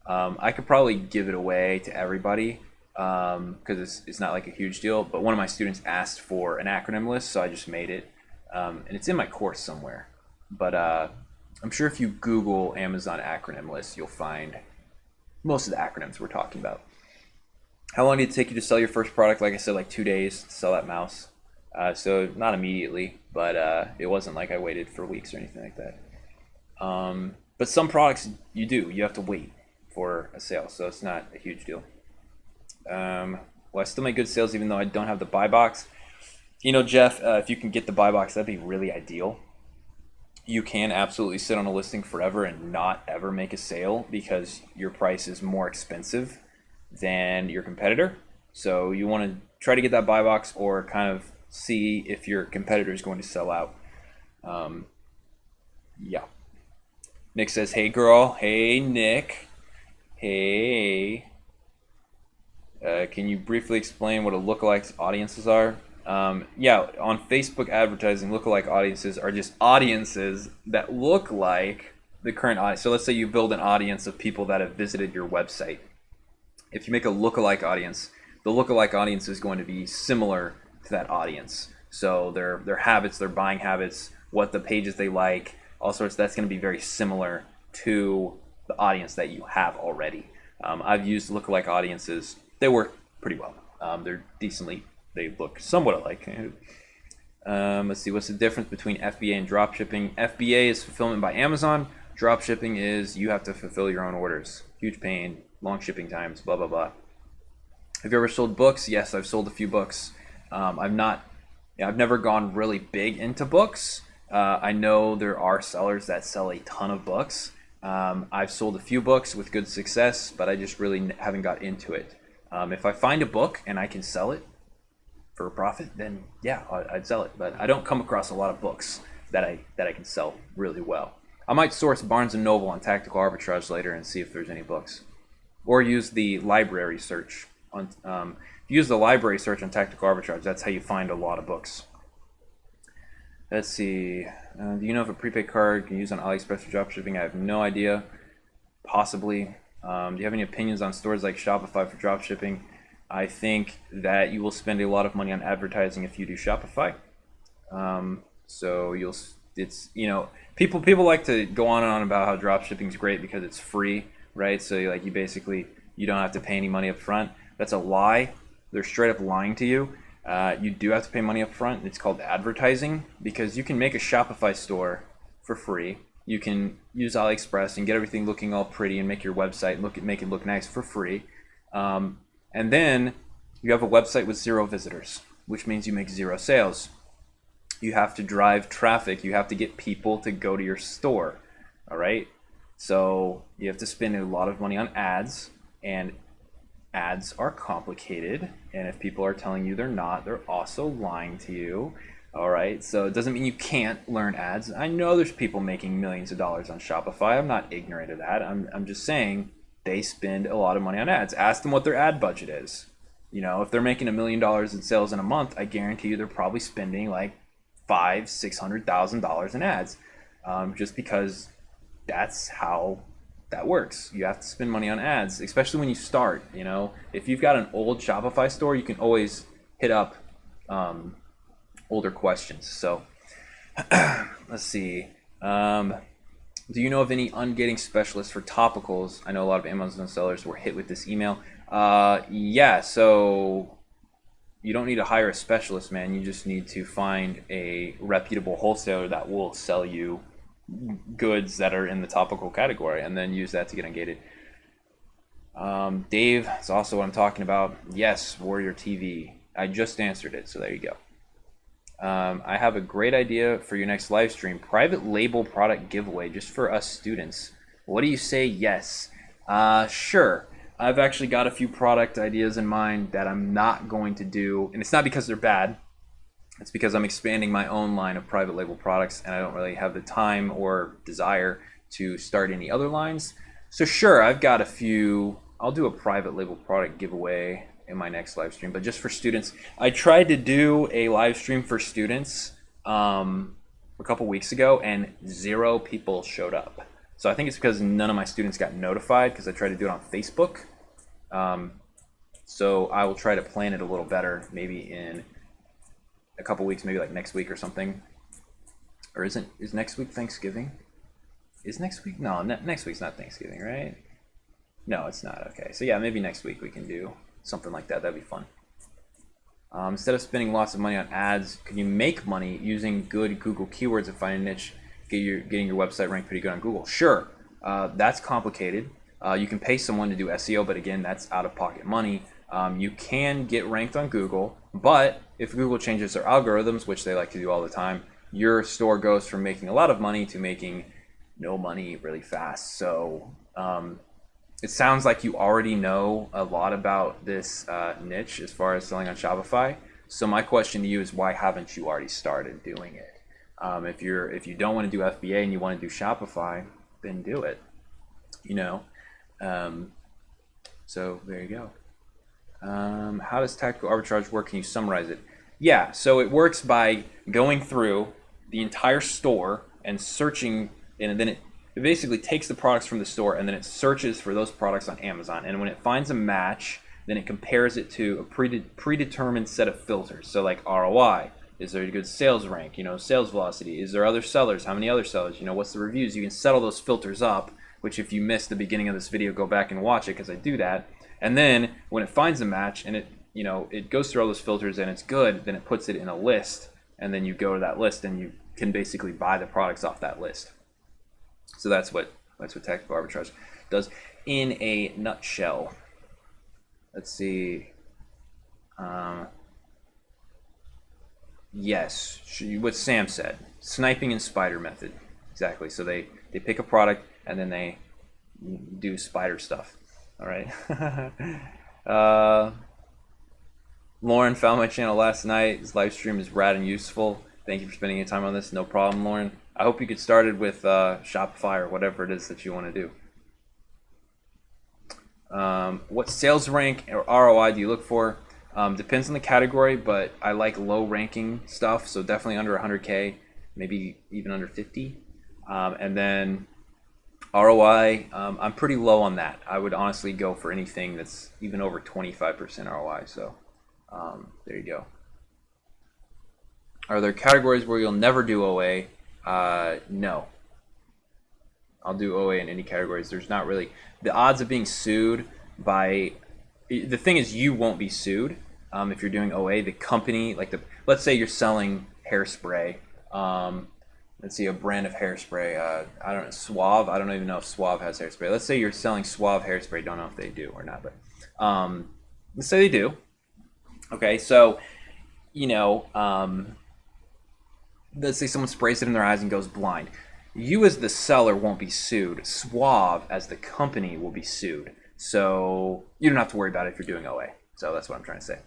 I could probably give it away to everybody because it's not like a huge deal, but one of my students asked for an acronym list, so I just made it. And it's in my course somewhere. But I'm sure if you Google Amazon acronym list, you'll find most of the acronyms we're talking about. How long did it take you to sell your first product? Like I said, like 2 days to sell that mouse. So not immediately, but it wasn't like I waited for weeks or anything like that. But some products you have to wait for a sale, so it's not a huge deal. Will I still make good sales even though I don't have the buy box? Jeff, if you can get the buy box, that'd be really ideal. You can absolutely sit on a listing forever and not ever make a sale because your price is more expensive than your competitor. So you want to try to get that buy box or kind of see if your competitor is going to sell out. Yeah. Nick says, hey girl. Hey Nick. Hey. Can you briefly explain what a lookalike audiences are? Yeah, on Facebook advertising, lookalike audiences are just audiences that look like the current audience. So let's say you build an audience of people that have visited your website. If you make a lookalike audience, the lookalike audience is going to be similar to that audience. So their habits, their buying habits, what the pages they like, all sorts, that's going to be very similar to the audience that you have already. I've used lookalike audiences. They work pretty well. They look somewhat alike. Let's see, what's the difference between FBA and dropshipping? FBA is fulfillment by Amazon. Dropshipping is you have to fulfill your own orders. Huge pain, long shipping times, blah, blah, blah. Have you ever sold books? Yes, I've sold a few books. I've never gone really big into books. I know there are sellers that sell a ton of books. I've sold a few books with good success, but I just really haven't got into it. If I find a book and I can sell it for a profit, then yeah, I'd sell it. But I don't come across a lot of books that I can sell really well. I might source Barnes & Noble on Tactical Arbitrage later and see if there's any books. Or use the library search. Use the library search on Tactical Arbitrage. That's how you find a lot of books. Let's see. Do you know if a prepaid card can use on Aliexpress for dropshipping? I have no idea. Possibly. Do you have any opinions on stores like Shopify for dropshipping? I think that you will spend a lot of money on advertising if you do Shopify. People like to go on and on about how dropshipping is great because it's free, right? So you don't have to pay any money up front. That's a lie. They're straight up lying to you. You do have to pay money up front. It's called advertising because you can make a Shopify store for free. You can use Aliexpress and get everything looking all pretty and make your website make it look nice for free. And then you have a website with 0 visitors, which means you make 0 sales. You have to drive traffic. You have to get people to go to your store. All right. So you have to spend a lot of money on ads, and ads are complicated. And if people are telling you they're not, they're also lying to you. All right. So it doesn't mean you can't learn ads. I know there's people making millions of dollars on Shopify. I'm not ignorant of that. I'm just saying they spend a lot of money on ads. Ask them what their ad budget is. If they're making $1 million in sales in a month, I guarantee you they're probably spending like $500,000-$600,000 in ads, just because that's how that works. You have to spend money on ads, especially when you start. You know, if you've got an old Shopify store, you can always hit up older questions. So let's see. Do you know of any ungating specialists for topicals? I know a lot of Amazon sellers were hit with this email. Yeah, so you don't need to hire a specialist, man. You just need to find a reputable wholesaler that will sell you goods that are in the topical category, and then use that to get ungated. Dave, that's also what I'm talking about. Yes, Warrior TV. I just answered it, so there you go. I have a great idea for your next live stream. Private label product giveaway just for us students. What do you say? Yes. Sure. I've actually got a few product ideas in mind that I'm not going to do. And it's not because they're bad. It's because I'm expanding my own line of private label products, and I don't really have the time or desire to start any other lines. So sure, I've got a few. I'll do a private label product giveaway in my next live stream, but just for students. I tried to do a live stream for students a couple weeks ago, and 0 people showed up. So I think it's because none of my students got notified, because I tried to do it on Facebook. So I will try to plan it a little better, maybe in a couple weeks, maybe like next week or something. Or is next week Thanksgiving? Is next week? No, next week's not Thanksgiving, right? No, it's not. Okay, so yeah, maybe next week we can do something like that. That'd be fun. Instead of spending lots of money on ads, can you make money using good Google keywords and find a niche, getting your website ranked pretty good on Google? Sure, that's complicated. You can pay someone to do SEO, but again, that's out-of-pocket money. You can get ranked on Google, but if Google changes their algorithms, which they like to do all the time, your store goes from making a lot of money to making no money really fast. So it sounds like you already know a lot about this niche as far as selling on Shopify. So my question to you is, why haven't you already started doing it? If you don't want to do FBA and you want to do Shopify, then do it. You know. So there you go. How does Tactical Arbitrage work? Can you summarize it? Yeah, so it works by going through the entire store and searching, and then it basically takes the products from the store and then it searches for those products on Amazon. And when it finds a match, then it compares it to a predetermined set of filters. So like ROI, is there a good sales rank? You know, sales velocity. Is there other sellers? How many other sellers? You know, what's the reviews? You can set all those filters up, which if you missed the beginning of this video, go back and watch it because I do that. And then when it finds a match and it goes through all those filters and it's good, then it puts it in a list, and then you go to that list and you can basically buy the products off that list. So that's what Tactical Arbitrage does in a nutshell. Let's see. Yes, what Sam said, sniping and spider method. Exactly. So they pick a product and then they do spider stuff. All right. Lauren found my channel last night. His live stream is rad and useful. Thank you for spending your time on this. No problem, Lauren. I hope you get started with Shopify or whatever it is that you want to do. What sales rank or ROI do you look for? Depends on the category, but I like low ranking stuff, so definitely under 100K, maybe even under 50. And then ROI, I'm pretty low on that. I would honestly go for anything that's even over 25% ROI. So there you go. Are there categories where you'll never do OA? No. I'll do OA in any categories. There's not really the odds of being sued by. The thing is, you won't be sued if you're doing OA. The company, let's say you're selling hairspray. Let's see, a brand of hairspray. I don't know, Suave. I don't even know if Suave has hairspray. Let's say you're selling Suave hairspray. Don't know if they do or not, but let's say they do. Okay, so let's say someone sprays it in their eyes and goes blind. You as the seller won't be sued. Suave as the company will be sued. So you don't have to worry about it if you're doing OA. So that's what I'm trying to say.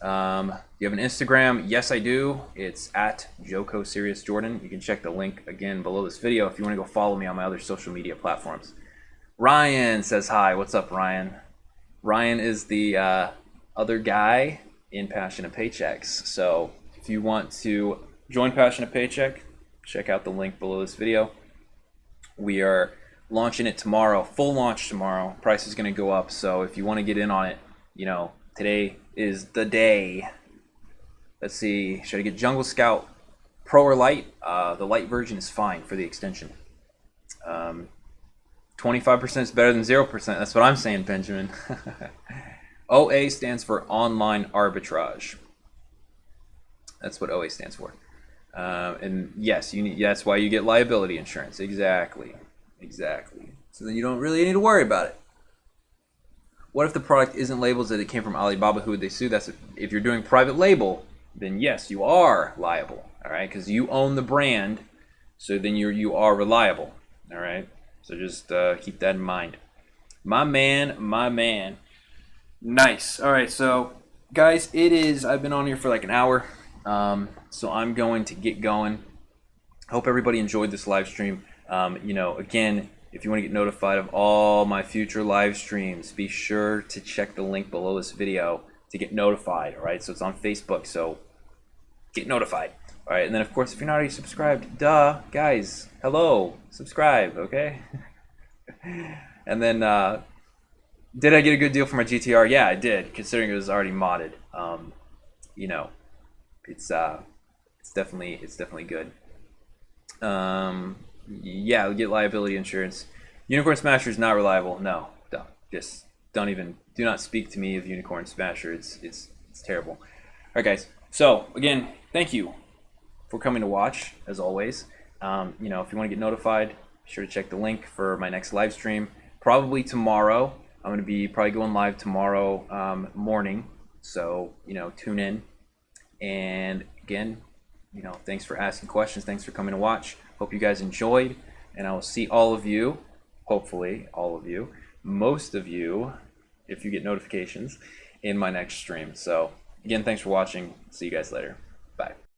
You have an Instagram? Yes, I do. It's at Joko Serious Jordan. You can check the link again below this video if you want to go follow me on my other social media platforms. Ryan says hi. What's up, Ryan? Ryan is the other guy in Passionate Paychecks. So if you want to join Passionate Paycheck, check out the link below this video. We are launching it tomorrow, full launch tomorrow. Price is going to go up, so if you want to get in on it, today is the day. Let's see, should I get Jungle Scout Pro or Light? The Light version is fine for the extension. 25% is better than 0%. That's what I'm saying, Benjamin. OA stands for Online Arbitrage. That's what OA stands for. And yes, that's why you get liability insurance. Exactly. So then you don't really need to worry about it. What if the product isn't labeled that it came from Alibaba? Who would they sue? That's if you're doing private label, then yes, you are liable. All right, because you own the brand, so then you are reliable. All right, so just keep that in mind. My man. Nice. All right, so guys, I've been on here for like an hour, so I'm going to get going. Hope everybody enjoyed this live stream. Again, if you want to get notified of all my future live streams, be sure to check the link below this video to get notified. All right, so it's on Facebook, so get notified. All right, and then of course, if you're not already subscribed, guys, hello, subscribe, okay? And then, did I get a good deal for my GTR? Yeah, I did, considering it was already modded. It's definitely good. Yeah, we get liability insurance. Unicorn Smasher is not reliable. No, do not speak to me of Unicorn Smasher. It's terrible. All right, guys. So again, thank you for coming to watch, as always. If you want to get notified, be sure to check the link for my next live stream. Probably tomorrow. I'm going to be probably going live tomorrow morning. So, tune in. And again, thanks for asking questions. Thanks for coming to watch. Hope you guys enjoyed. And I will see all of you, hopefully all of you, most of you, if you get notifications, in my next stream. So again, thanks for watching. See you guys later.